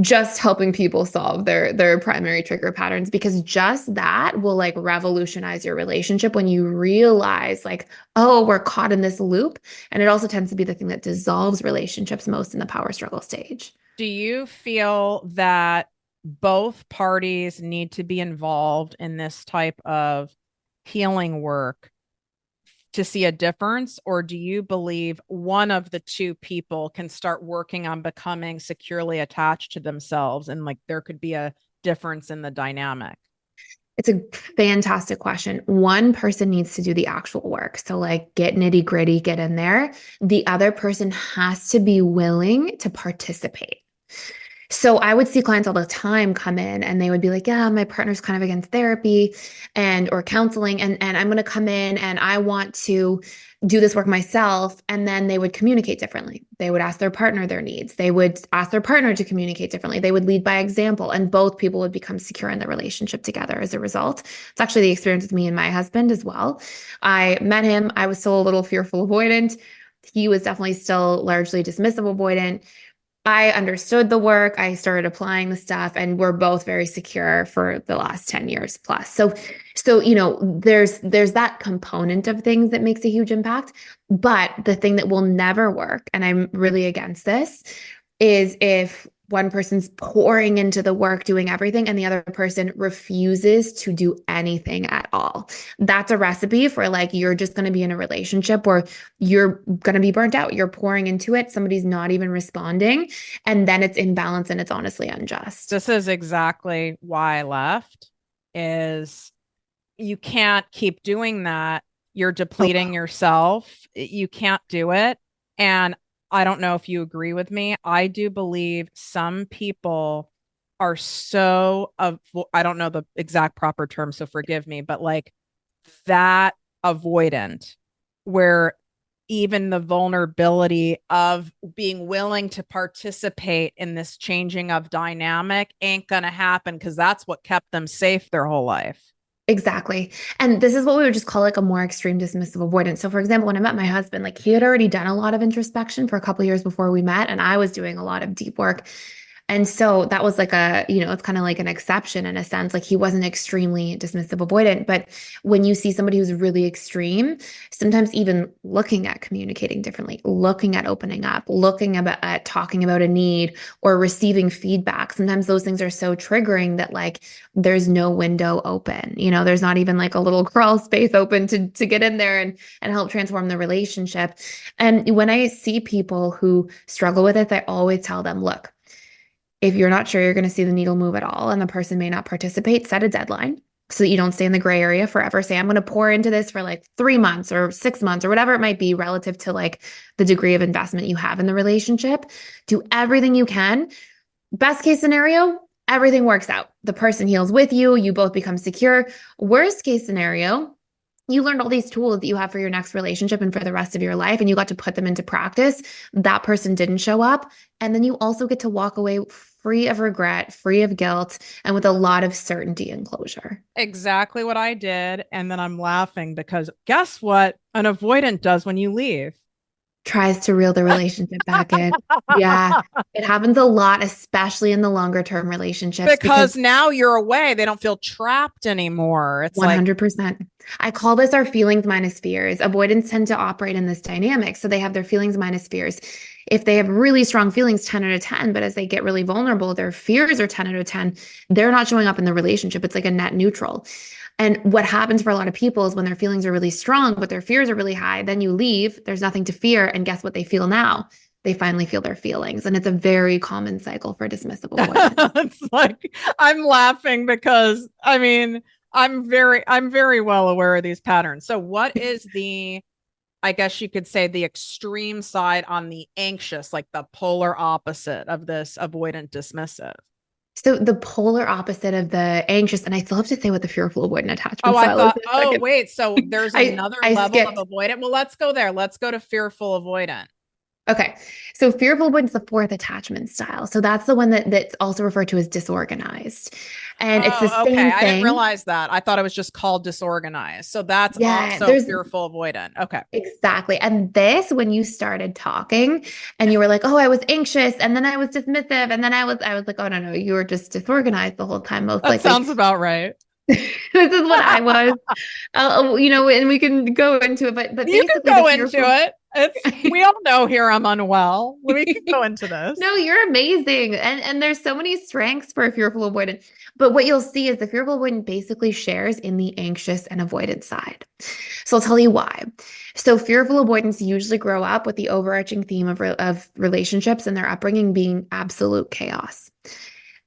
just helping people solve their primary trigger patterns, because just that will like revolutionize your relationship when you realize like, oh, we're caught in this loop. And it also tends to be the thing that dissolves relationships most in the power struggle stage. Do you feel that both parties need to be involved in this type of healing work to see a difference? Or do you believe one of the two people can start working on becoming securely attached to themselves and like there could be a difference in the dynamic? It's a fantastic question. One person needs to do the actual work. So, like, get nitty gritty, get in there. The other person has to be willing to participate. So I would see clients all the time come in and they would be like, yeah, my partner's kind of against therapy and or counseling and I'm going to come in and I want to do this work myself. And then they would communicate differently. They would ask their partner their needs. They would ask their partner to communicate differently. They would lead by example and both people would become secure in the relationship together as a result. It's actually the experience with me and my husband as well. I met him. I was still a little fearful avoidant. He was definitely still largely dismissive avoidant. I understood the work. I started applying the stuff and we're both very secure for the last 10 years plus. So, there's that component of things that makes a huge impact. But the thing that will never work, and I'm really against this, is if one person's pouring into the work, doing everything, and the other person refuses to do anything at all. That's a recipe for like, you're just going to be in a relationship where you're going to be burnt out. You're pouring into it, somebody's not even responding, and then it's imbalance and it's honestly unjust. This is exactly why I left is you can't keep doing that. You're Oh, depleting yourself. You can't do it. And I don't know if you agree with me. I do believe some people are so I don't know the exact proper term, so forgive me, but like that avoidant where even the vulnerability of being willing to participate in this changing of dynamic ain't going to happen because that's what kept them safe their whole life. exactly. And this is what we would just call like a more extreme dismissive avoidance. So, for example, when I met my husband, like he had already done a lot of introspection for a couple of years before we met, and I was doing a lot of deep work. And so that was like it's kind of like an exception in a sense. Like he wasn't extremely dismissive avoidant. But when you see somebody who's really extreme, sometimes even looking at communicating differently, looking at opening up, looking at talking about a need or receiving feedback, sometimes those things are so triggering that like there's no window open. There's not even like a little crawl space open to get in there and help transform the relationship. And when I see people who struggle with it, I always tell them, look, if you're not sure you're going to see the needle move at all and the person may not participate, set a deadline so that you don't stay in the gray area forever. Say, I'm going to pour into this for like 3 months or 6 months or whatever it might be relative to like the degree of investment you have in the relationship. Do everything you can. Best case scenario, everything works out. The person heals with you, you both become secure. Worst case scenario, you learned all these tools that you have for your next relationship and for the rest of your life, and you got to put them into practice. That person didn't show up. And then you also get to walk away free of regret, free of guilt, and with a lot of certainty and closure. Exactly what I did. And then I'm laughing because guess what an avoidant does when you leave? Tries to reel the relationship back in. Yeah, it happens a lot, especially in the longer term relationships, because Because now you're away. They don't feel trapped anymore. It's like, 100%. I call this our feelings minus fears. Avoidants tend to operate in this dynamic. So they have their feelings minus fears. If they have really strong feelings, 10 out of 10, but as they get really vulnerable, their fears are 10 out of 10, they're not showing up in the relationship. It's like a net neutral. And what happens for a lot of people is when their feelings are really strong, but their fears are really high, then you leave, there's nothing to fear. And guess what they feel now? They finally feel their feelings. And it's a very common cycle for dismissive avoidance. it's like I'm laughing because I mean, I'm very well aware of these patterns. So what is the I guess you could say the extreme side on the anxious, like the polar opposite of this avoidant dismissive? So the polar opposite of the anxious, and I still have to say what the fearful avoidant Oh, attachment I style is thought, in a oh, second. wait. So there's I another I level of skipped. avoidant. Well, let's go there. Let's go to fearful avoidant. Okay. So fearful avoidance is the fourth attachment style. So that's the one that's also referred to as disorganized. And it's the Oh, okay. same I didn't thing. realize that. I thought it was just called disorganized. So that's Yeah, also there's fearful avoidant. Okay. exactly. And this, when you started talking and you were like, oh, I was anxious and then I was dismissive and then I was like, oh no, no, you were just disorganized the whole time, most That likely. sounds about right. This is what I was. And we can go into it, but You can basically the go into fearful. it. It's we all know here I'm unwell. We can go into this. No, you're amazing. And there's so many strengths for a fearful avoidant. But what you'll see is the fearful avoidant basically shares in the anxious and avoidant side. So I'll tell you why. So fearful avoidants usually grow up with the overarching theme of relationships and their upbringing being absolute chaos.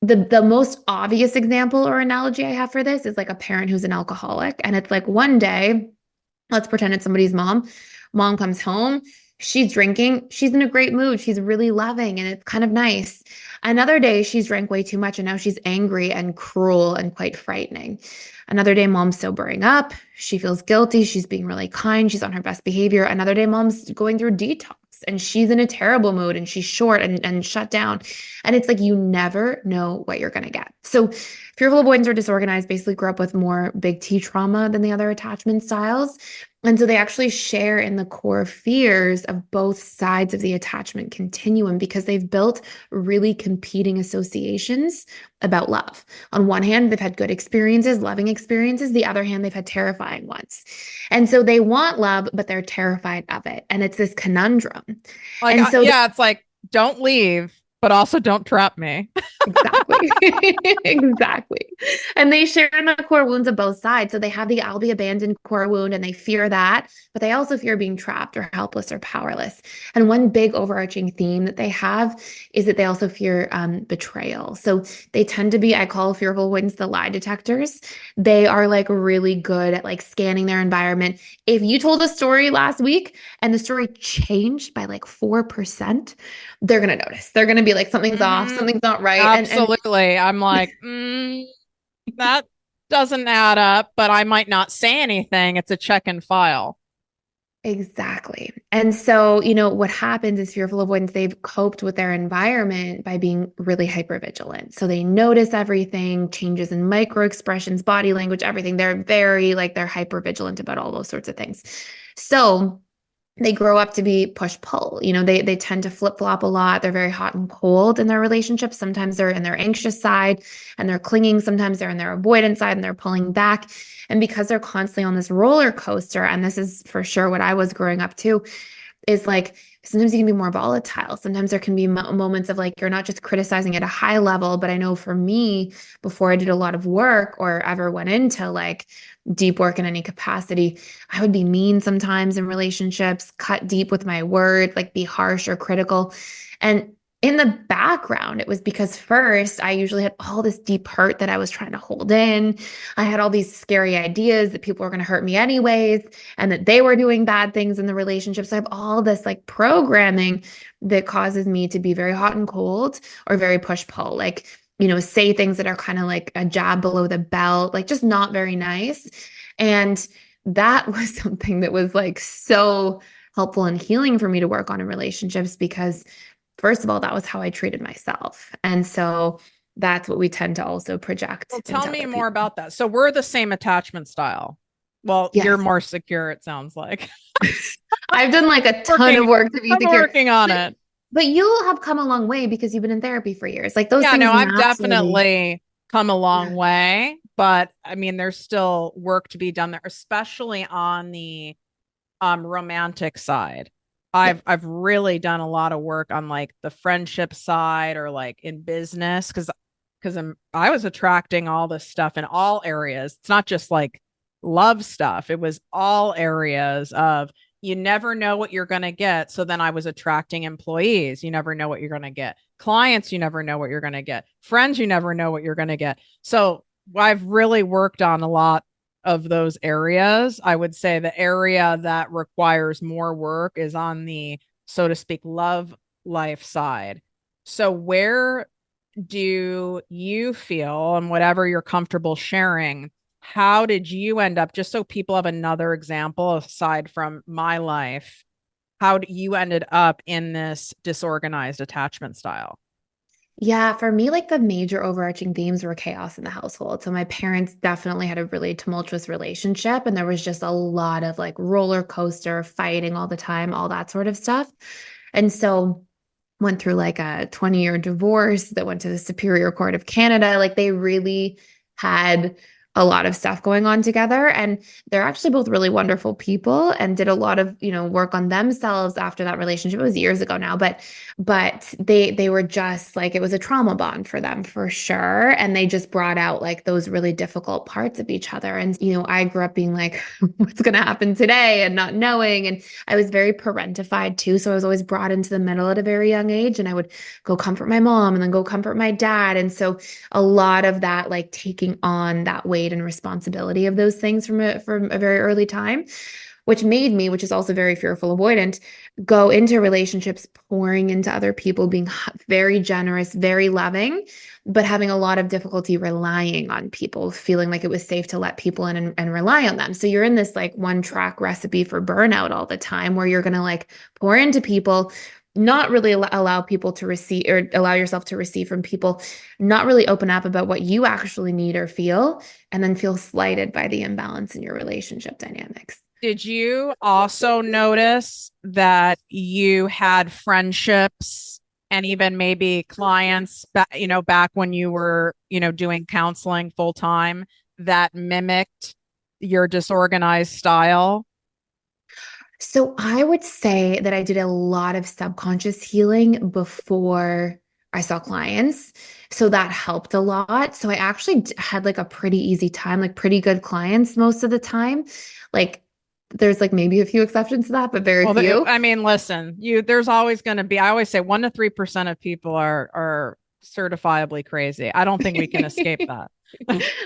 The most obvious example or analogy I have for this is like a parent who's an alcoholic. And it's like one day, let's pretend it's somebody's mom. Mom comes home, she's drinking, she's in a great mood, she's really loving, and it's kind of nice. Another day, she's drank way too much, and now she's angry and cruel and quite frightening. Another day, mom's sobering up, she feels guilty, she's being really kind, she's on her best behavior. Another day, mom's going through detox. And she's in a terrible mood and she's short and shut down. And it's like you never know what you're going to get. So, fearful avoidance or disorganized basically grew up with more big T trauma than the other attachment styles. And so they actually share in the core fears of both sides of the attachment continuum because they've built really competing associations about love. On one hand, they've had good experiences, loving experiences. The other hand, they've had terrifying ones. And so they want love, but they're terrified of it. And it's this conundrum. Like, And so yeah, it's like don't leave. but also don't trap me. Exactly. Exactly. And they share in the core wounds of both sides. So they have the I'll be abandoned core wound and they fear that, but they also fear being trapped or helpless or powerless. And one big overarching theme that they have is that they also fear betrayal. So they tend to be, I call fearful avoidance the lie detectors. They are like really good at like scanning their environment. If you told a story last week and the story changed by like 4%, they're going to notice. They're going to be like, something's off, Hmm. something's not right. And Absolutely. I'm like, that doesn't add up, but I might not say anything. It's a check and file. exactly. And so, what happens is fearful avoidance, they've coped with their environment by being really hyper vigilant. So they notice everything, changes in micro expressions, body language, everything. They're very like, they're hyper vigilant about all those sorts of things. So, they grow up to be push pull. They tend to flip flop a lot. They're very hot and cold in their relationships. Sometimes they're in their anxious side and they're clinging. Sometimes they're in their avoidant side and they're pulling back. And because they're constantly on this roller coaster, and this is for sure what I was growing up too, is like sometimes you can be more volatile. Sometimes there can be moments of like you're not just criticizing at a high level, but I know for me, before I did a lot of work or ever went into like deep work in any capacity, I would be mean sometimes in relationships, cut deep with my words, like be harsh or critical. And in the background, it was because first I usually had all this deep hurt that I was trying to hold in. I had all these scary ideas that people were going to hurt me anyways, and that they were doing bad things in the relationship. So I have all this like programming that causes me to be very hot and cold or very push pull, like, say things that are kind of like a jab below the belt, like just not very nice. And that was something that was like so helpful and healing for me to work on in relationships because first of all, that was how I treated myself. And so that's what we tend to also Well, project tell into me other more people. about that. So we're the same attachment style. Well, you're Yes. more secure, it sounds like. I've done like a ton of Working, work to be I'm secure. working on But it. but you'll have come a long way because you've been in therapy for years. Like those Yeah, things no, I've naturally. definitely come a Yeah. long way, but I mean, there's still work to be done there, especially on the romantic side. Yeah. I've really done a lot of work on like the friendship side or like in business because I was attracting all this stuff in all areas. It's not just like love stuff. It was all areas of you never know what you're going to get. So then I was attracting employees. You never know what you're going to get. Clients, you never know what you're going to get. Friends, you never know what you're going to get. So I've really worked on a lot of those areas. I would say the area that requires more work is on the, so to speak, love life side. So, where do you feel, and whatever you're comfortable sharing, how did you end up, just so people have another example aside from my life, how you ended up in this disorganized attachment style? Yeah, for me, like the major overarching themes were chaos in the household. So my parents definitely had a really tumultuous relationship, and there was just a lot of like roller coaster fighting all the time, all that sort of stuff. And so went through like a 20-year divorce that went to the Superior Court of Canada. Like they really had a lot of stuff going on together. And they're actually both really wonderful people and did a lot of, work on themselves after that relationship. It was years ago now, but they were just like it was a trauma bond for them for sure. And they just brought out like those really difficult parts of each other. And, I grew up being like, what's gonna happen today and not knowing. And I was very parentified too. So I was always brought into the middle at a very young age. And I would go comfort my mom and then go comfort my dad. And so a lot of that, like taking on that weight and responsibility of those things from a very early time, which made me, which is also very fearful avoidant, go into relationships pouring into other people, being very generous, very loving, but having a lot of difficulty relying on people, feeling like it was safe to let people in and rely on them. So you're in this like one track recipe for burnout all the time where you're going to like pour into people, not really allow people to receive or allow yourself to receive from people, not really open up about what you actually need or feel, and then feel slighted by the imbalance in your relationship dynamics. Did you also notice that you had friendships and even maybe clients, back when you were, doing counseling full time that mimicked your disorganized style? So I would say that I did a lot of subconscious healing before I saw clients. So that helped a lot. So I actually had like a pretty easy time, like pretty good clients most of the time. Like there's like maybe a few exceptions to that, but very Well, few. I mean, listen, there's always going to be, I always say 1 to 3% of people are certifiably crazy. I don't think we can escape that.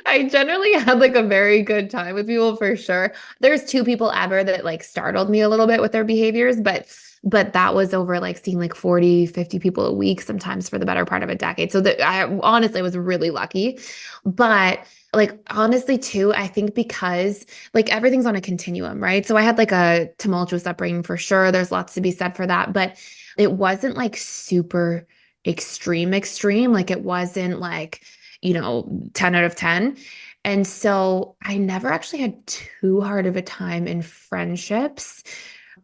I generally had like a very good time with people for sure. There's two people ever that like startled me a little bit with their behaviors, but that was over like seeing like 40, 50 people a week sometimes for the better part of a decade. So that I honestly was really lucky. But like honestly too, I think because like everything's on a continuum, right? So I had like a tumultuous upbringing for sure. There's lots to be said for that, but it wasn't like super extreme. Like it wasn't like 10 out of 10. And so I never actually had too hard of a time in friendships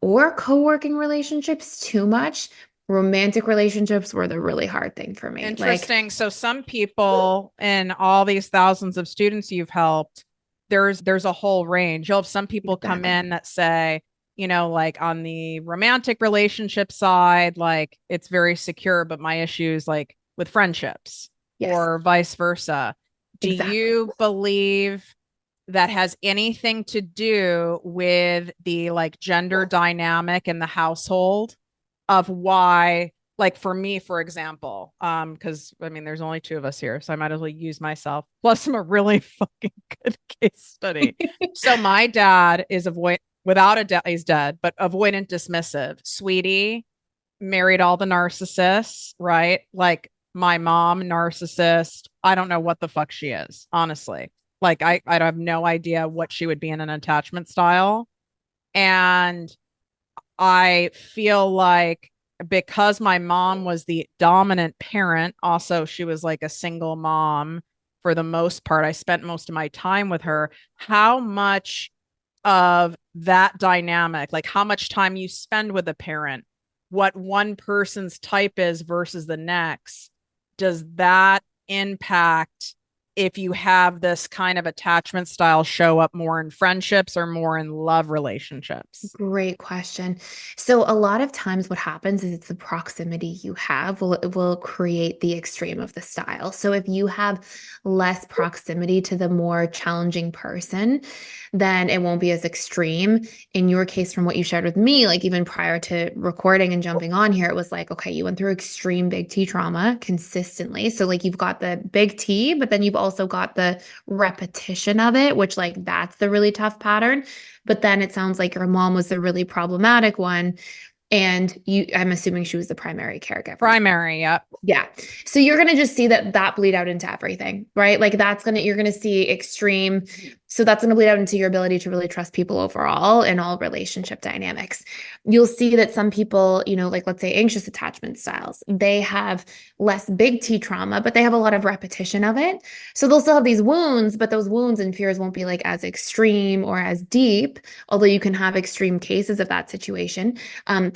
or co-working relationships too much. Romantic relationships were the really hard thing for me. Like, Interesting. So some people and all these thousands of students you've helped, there's a whole range. You'll have some people come exactly. in that say, like on the romantic relationship side, like it's very secure, but my issues like with friendships Yes, or vice versa. Do exactly. you believe that has anything to do with the like gender dynamic in the household of why, like for me, for example, because I mean there's only two of us here, so I might as well use myself. Plus, I'm a really fucking good case study. So my dad is without a doubt, he's dead, but avoidant dismissive. Sweetie married all the narcissists, right? Like my mom, narcissist. I don't know what the fuck she is, honestly. Like I have no idea what she would be in an attachment style. And I feel like because my mom was the dominant parent, also, she was like a single mom for the most part. I spent most of my time with her. How much of that dynamic, like how much time you spend with a parent, what one person's type is versus the next, does that impact if you have this kind of attachment style show up more in friendships or more in love relationships? Great question. So a lot of times what happens is it's the proximity you have will create the extreme of the style. So if you have less proximity to the more challenging person, then it won't be as extreme. In your case, from what you shared with me, like even prior to recording and jumping on here, it was like, okay, you went through extreme big T trauma consistently. So like you've got the big T, but then you've also got the repetition of it, which like that's the really tough pattern. But then it sounds like your mom was the really problematic one. And I'm assuming she was the primary caregiver. Primary, yep. Yeah. So you're going to just see that bleed out into everything, right? Like you're going to see extreme. So that's going to bleed out into your ability to really trust people overall in all relationship dynamics. You'll see that some people, like let's say anxious attachment styles, they have less big T trauma, but they have a lot of repetition of it. So they'll still have these wounds, but those wounds and fears won't be like as extreme or as deep, although you can have extreme cases of that situation.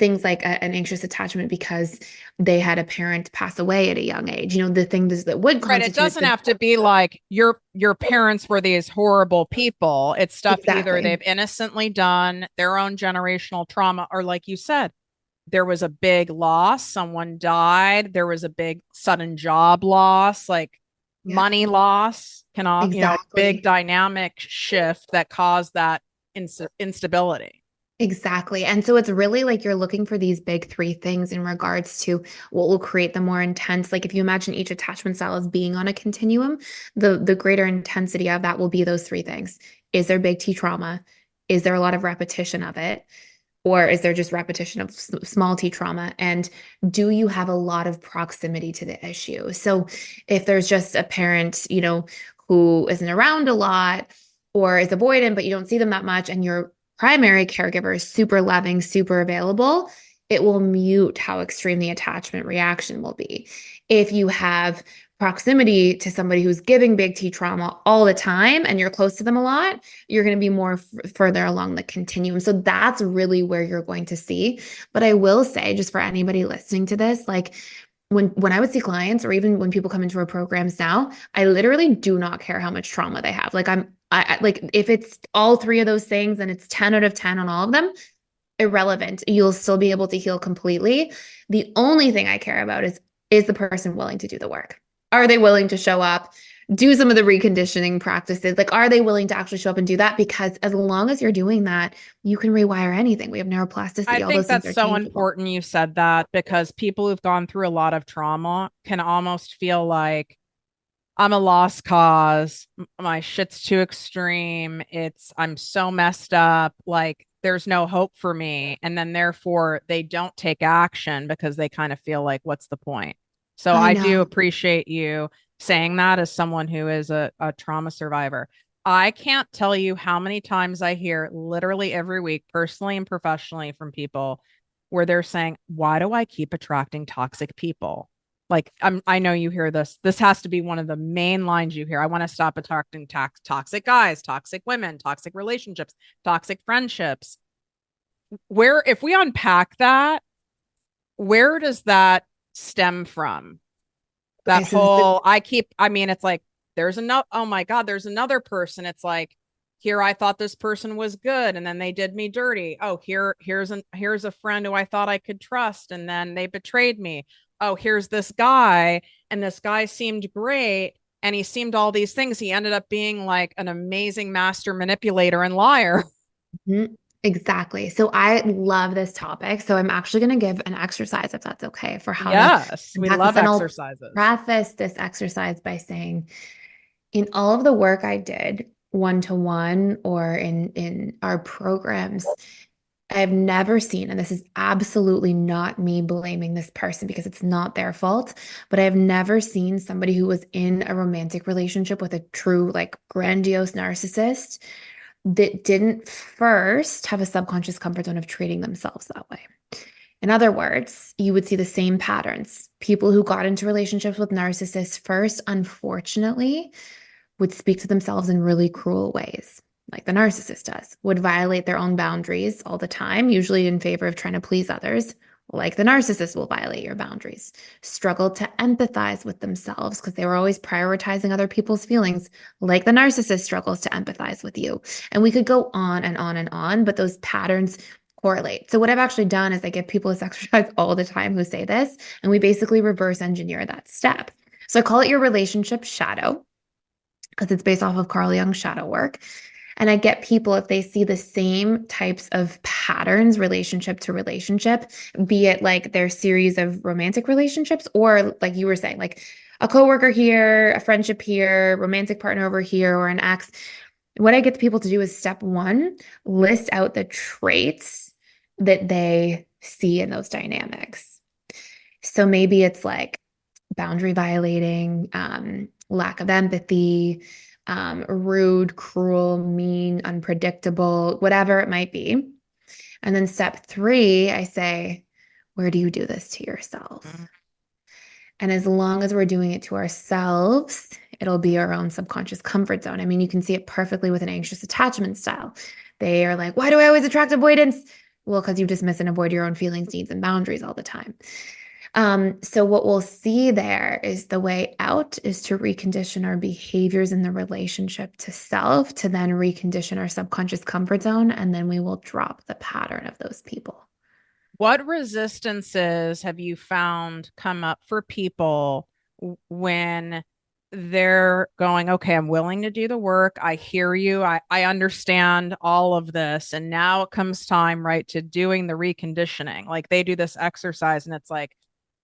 Things like an anxious attachment because they had a parent pass away at a young age. The things that would Right. It constitute doesn't have to be like your parents were these horrible people. It's stuff either exactly. they've innocently done, their own generational trauma, or like you said, there was a big loss, someone died, there was a big sudden job loss, like Yeah, money loss, big exactly. dynamic shift that caused that instability. Exactly. And so it's really like you're looking for these big three things in regards to what will create the more intense. Like if you imagine each attachment style as being on a continuum, the greater intensity of that will be those three things. Is there big T trauma? Is there a lot of repetition of it? Or is there just repetition of small T trauma? And do you have a lot of proximity to the issue? So if there's just a parent, who isn't around a lot or is avoidant, but you don't see them that much, and your primary caregiver is super loving, super available, it will mute how extreme the attachment reaction will be. If you have proximity to somebody who's giving big T trauma all the time and you're close to them a lot, you're going to be more further along the continuum. So that's really where you're going to see. But I will say, just for anybody listening to this, like when I would see clients or even when people come into our programs now, I literally do not care how much trauma they have. Like I like if it's all three of those things and it's 10 out of 10 on all of them, irrelevant. You'll still be able to heal completely. The only thing I care about is the person willing to do the work? Are they willing to show up, do some of the reconditioning practices? Like, are they willing to actually show up and do that? Because as long as you're doing that, you can rewire anything. We have I neuroplasticity, all think those things that's are so changeable. important you said that because people who've gone through a lot of trauma can almost feel like I'm a lost cause. My shit's too extreme. I'm so messed up. Like there's no hope for me. And then therefore they don't take action because they kind of feel like, what's the point? So I I do know. appreciate you saying that as someone who is a trauma survivor. I can't tell you how many times I hear literally every week, personally and professionally, from people where they're saying, why do I keep attracting toxic people? Like I know you hear this. This has to be one of the main lines you hear. I want to stop attracting toxic guys, toxic women, toxic relationships, toxic friendships. Where, if we unpack that, where does that stem from? Okay, That so this is whole, I mean, it's like, there's another, oh my God, there's another person. It's like, here, I thought this person was good and then they did me dirty. Oh, here's a friend who I thought I could trust and then they betrayed me. Oh, here's this guy and this guy seemed great and he seemed all these things. He ended up being like an amazing master manipulator and liar. Mhm. Exactly. So I love this topic. So I'm actually going to give an exercise, if that's okay, for how to Yes, we unpack this. love And I'll exercises. preface this exercise by saying, in all of the work I did, one to one or in our programs, I've never seen, and this is absolutely not me blaming this person because it's not their fault, but I've never seen somebody who was in a romantic relationship with a true, like, grandiose narcissist that didn't first have a subconscious comfort zone of treating themselves that way. In other words, you would see the same patterns. People who got into relationships with narcissists first, unfortunately, would speak to themselves in really cruel ways, like the narcissist does, would violate their own boundaries all the time, usually in favor of trying to please others, like the narcissist will violate your boundaries, struggle to empathize with themselves because they were always prioritizing other people's feelings, like the narcissist struggles to empathize with you. And we could go on and on and on, but those patterns correlate. So, what I've actually done is I give people this exercise all the time who say this, and we basically reverse engineer that step. So, I call it your relationship shadow because it's based off of Carl Jung's shadow work. And I get people, if they see the same types of patterns, relationship to relationship, be it like their series of romantic relationships, or like you were saying, like a coworker here, a friendship here, romantic partner over here, or an ex. What I get the people to do is step one, list out the traits that they see in those dynamics. So maybe it's like boundary violating, lack of empathy, rude, cruel, mean, unpredictable, whatever it might be. And then step three, I say, where do you do this to yourself? And as long as we're doing it to ourselves, it'll be our own subconscious comfort zone. I mean, you can see it perfectly with an anxious attachment style. They are like, why do I always attract avoidance? Well, because you dismiss and avoid your own feelings, needs, and boundaries all the time. So what we'll see there is the way out is to recondition our behaviors in the relationship to self, to then recondition our subconscious comfort zone, and then we will drop the pattern of those people. What resistances have you found come up for people when they're going, okay, I'm willing to do the work. I hear you. I understand all of this. And now it comes time, right, to doing the reconditioning. Like they do this exercise and it's like,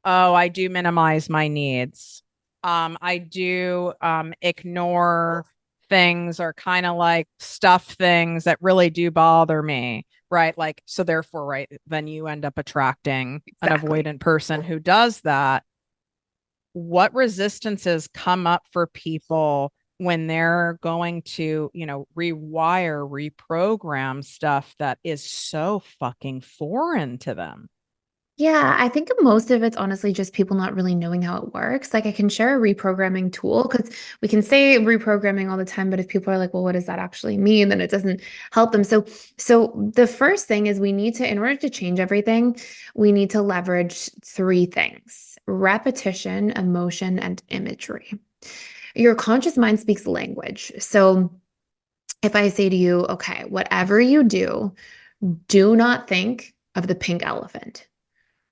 oh, I do minimize my needs. I do ignore things or kind of like stuff things that really do bother me, right? Like, so therefore, right, then you end up attracting an Exactly. avoidant person who does that. What resistances come up for people when they're going to, rewire, reprogram stuff that is so fucking foreign to them? Yeah, I think most of it's honestly just people not really knowing how it works. Like I can share a reprogramming tool because we can say reprogramming all the time, but if people are like, well, what does that actually mean? Then it doesn't help them. So the first thing is we need to, in order to change everything, we need to leverage three things: repetition, emotion, and imagery. Your conscious mind speaks language. So if I say to you, okay, whatever you do, do not think of the pink elephant.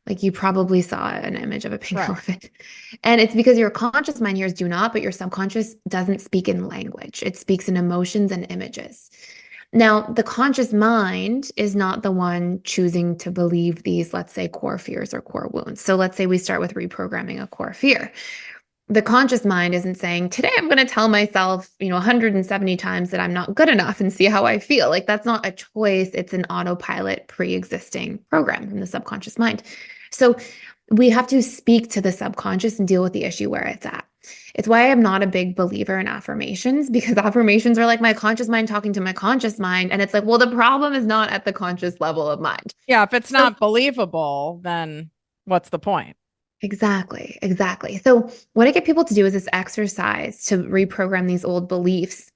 Like you probably saw an image of a pink Right. elephant. And it's because your conscious mind hears do not, but your subconscious doesn't speak in language. It speaks in emotions and images. Now, the conscious mind is not the one choosing to believe these, let's say, core fears or core wounds. So let's say we start with reprogramming a core fear. The conscious mind isn't saying, today I'm going to tell myself, 170 times that I'm not good enough and see how I feel. Like that's not a choice. It's an autopilot pre-existing program from the subconscious mind. So we have to speak to the subconscious and deal with the issue where it's at. It's why I'm not a big believer in affirmations because affirmations are like my conscious mind talking to my conscious mind. And it's like, well, the problem is not at the conscious level of mind. Yeah, if it's So not believable, then what's the point? exactly, exactly. So, what I get people to do is this exercise to reprogram these old beliefs.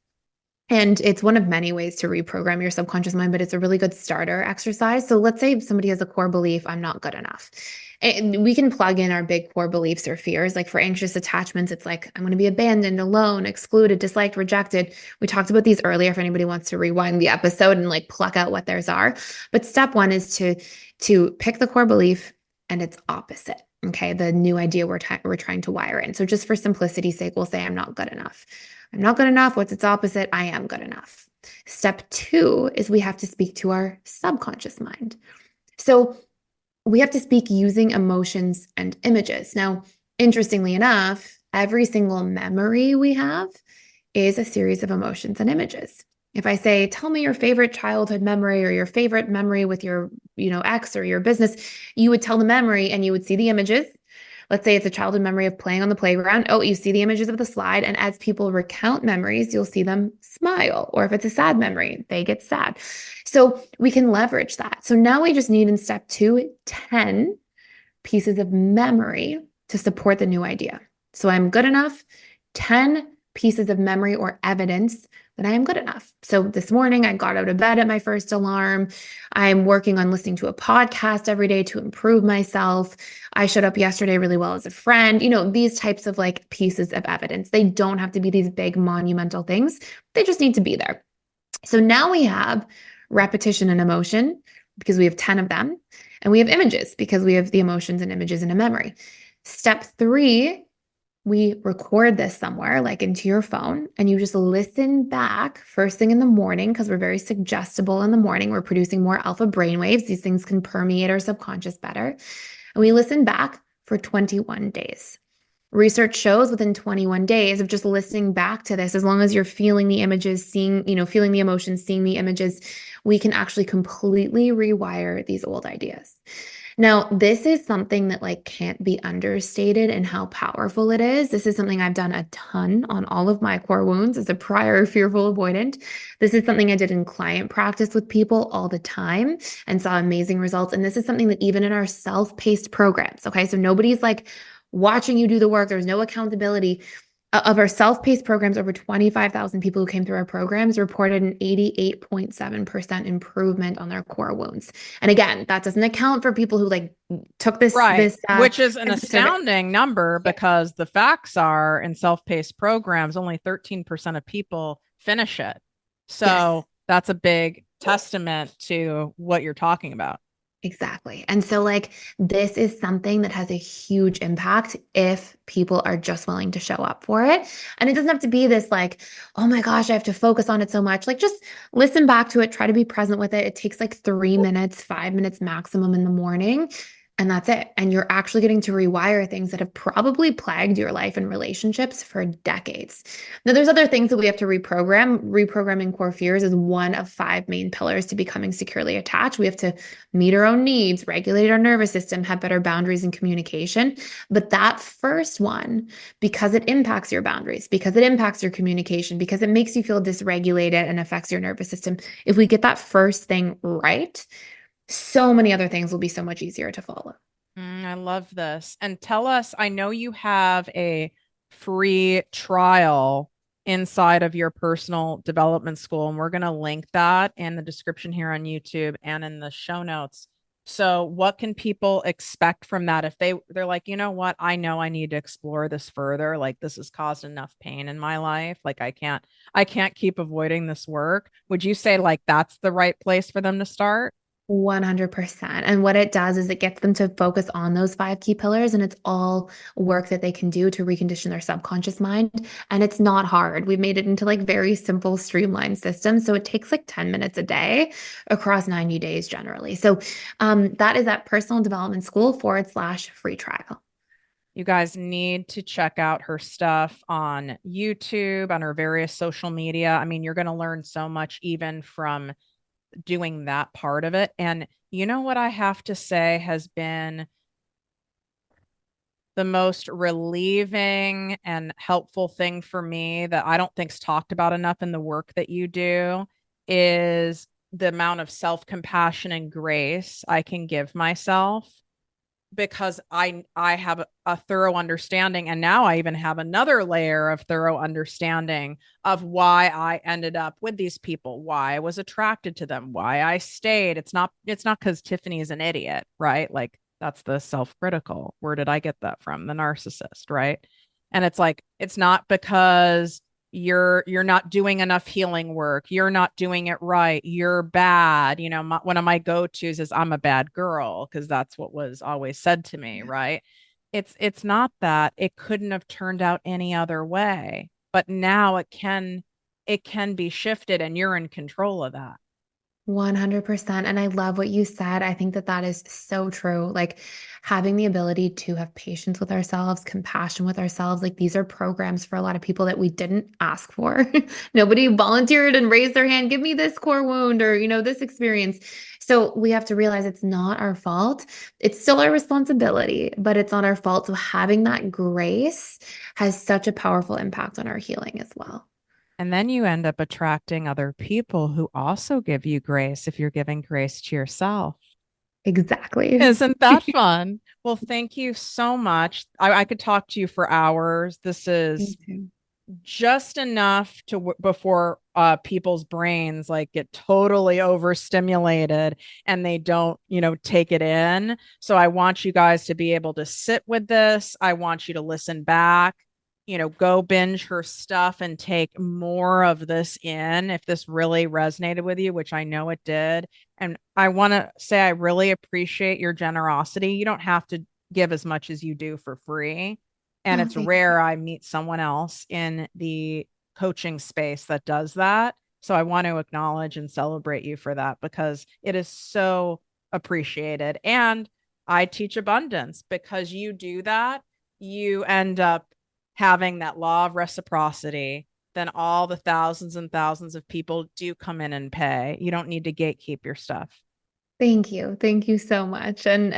And it's one of many ways to reprogram your subconscious mind, but it's a really good starter exercise. So, let's say somebody has a core belief, I'm not good enough. And we can plug in our big core beliefs or fears. Like for anxious attachments, it's like, I'm going to be abandoned, alone, excluded, disliked, rejected. We talked about these earlier if anybody wants to rewind the episode and like pluck out what theirs are. But step one is to pick the core belief and its opposite. Okay, the new idea we're trying to wire in. So just for simplicity's sake, we'll say I'm not good enough. I'm not good enough. What's its opposite? I am good enough. Step two is we have to speak to our subconscious mind. So we have to speak using emotions and images. Now, interestingly enough, every single memory we have is a series of emotions and images. If I say, tell me your favorite childhood memory or your favorite memory with your, ex or your business, you would tell the memory and you would see the images. Let's say it's a childhood memory of playing on the playground. Oh, you see the images of the slide. And as people recount memories, you'll see them smile. Or if it's a sad memory, they get sad. So we can leverage that. So now we just need in step two, 10 pieces of memory to support the new idea. So I'm good enough, 10 pieces of memory or evidence that I am good enough. So this morning I got out of bed at my first alarm. I'm working on listening to a podcast every day to improve myself. I showed up yesterday really well as a friend. These types of like pieces of evidence. They don't have to be these big monumental things. They just need to be there. So now we have repetition and emotion because we have 10 of them. And we have images because we have the emotions and images in a memory. Step three, we record this somewhere, like into your phone, and you just listen back first thing in the morning because we're very suggestible in the morning. We're producing more alpha brainwaves. These things can permeate our subconscious better. And we listen back for 21 days. Research shows within 21 days of just listening back to this, as long as you're feeling the images, feeling the emotions, seeing the images, we can actually completely rewire these old ideas. Now, this is something that like can't be understated in how powerful it is. This is something I've done a ton on all of my core wounds as a prior fearful avoidant. This is something I did in client practice with people all the time and saw amazing results. And this is something that even in our self-paced programs, okay, so nobody's like watching you do the work. There's no accountability. Of our self-paced programs, over 25,000 people who came through our programs reported an 88.7% improvement on their core wounds. And again, that doesn't account for people who like took this Right. this Which is an exit survey. astounding number Yeah. because the facts are in self-paced programs, only 13% of people finish it. Yes. So that's a big testament to what you're talking about. Exactly. And so, like, this is something that has a huge impact if people are just willing to show up for it. And it doesn't have to be this, like, oh my gosh, I have to focus on it so much. Like, just listen back to it, try to be present with it. It takes like 3 minutes, 5 minutes maximum in the morning. And that's it. And you're actually getting to rewire things that have probably plagued your life and relationships for decades. Now, there's other things that we have to reprogram. Reprogramming core fears is one of five main pillars to becoming securely attached. We have to meet our own needs, regulate our nervous system, have better boundaries and communication. But that first one, because it impacts your boundaries, because it impacts your communication, because it makes you feel dysregulated and affects your nervous system, if we get that first thing right, so many other things will be so much easier to follow. I love this. And tell us, I know you have a free trial inside of your personal development school, and we're going to link that in the description here on YouTube and in the show notes. So, what can people expect from that if they're like, you know what, I know I need to explore this further. Like this has caused enough pain in my life. Like I can't keep avoiding this work. Would you say like that's the right place for them to start? 100%. And what it does is it gets them to focus on those five key pillars, and it's all work that they can do to recondition their subconscious mind. And it's not hard. We've made it into like very simple, streamlined systems. So it takes like 10 minutes a day across 90 days generally. So that is at personal development school/free trial. You guys need to check out her stuff on YouTube, on her various social media. I mean, you're going to learn so much even from doing that part of it. And you know what I have to say has been the most relieving and helpful thing for me that I don't think's talked about enough in the work that you do is the amount of self-compassion and grace I can give myself because I have a thorough understanding, and now I even have another layer of thorough understanding of why I ended up with these people, why I was attracted to them, why I stayed. It's not because Tiffany is an idiot, right? Like that's the self-critical. Where did I get that from? The narcissist, right? And it's like it's not because you're not doing enough healing work, you're not doing it right, you're bad. One of my go-to's is I'm a bad girl because that's what was always said to me, right? It's not that. It couldn't have turned out any other way, but now it can be shifted and you're in control of that. 100%. And I love what you said. I think that that is so true. Like having the ability to have patience with ourselves, compassion with ourselves. Like these are programs for a lot of people that we didn't ask for. Nobody volunteered and raised their hand, give me this core wound or, this experience. So we have to realize it's not our fault. It's still our responsibility, but it's not our fault. So having that grace has such a powerful impact on our healing as well. And then you end up attracting other people who also give you grace if you're giving grace to yourself. Exactly. Isn't that fun? Well, thank you so much. I could talk to you for hours. This Me is too. just enough to before people's brains like get totally overstimulated and they don't take it in. So I want you guys to be able to sit with this. I want you to listen back, go binge her stuff and take more of this in if this really resonated with you, which I know it did. And I want to say I really appreciate your generosity. You don't have to give as much as you do for free, and Oh, it's thank you. rare I meet someone else in the coaching space that does that. So I want to acknowledge and celebrate you for that because it is so appreciated. And I teach abundance because you do that. You end up having that law of reciprocity. Then all the thousands and thousands of people do come in and pay. You don't need to gatekeep your stuff. Thank you. Thank you so much. And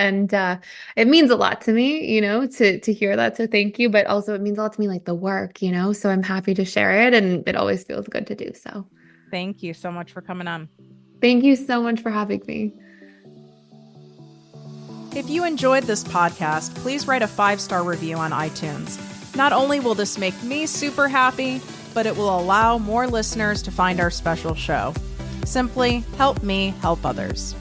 it means a lot to me, to hear that. So thank you. But also it means a lot to me like the work, So I'm happy to share it and it always feels good to do so. Thank you so much for coming on. Thank you so much for having me. If you enjoyed this podcast, please write a 5-star review on iTunes. Not only will this make me super happy, but it will allow more listeners to find our special show. Simply help me help others.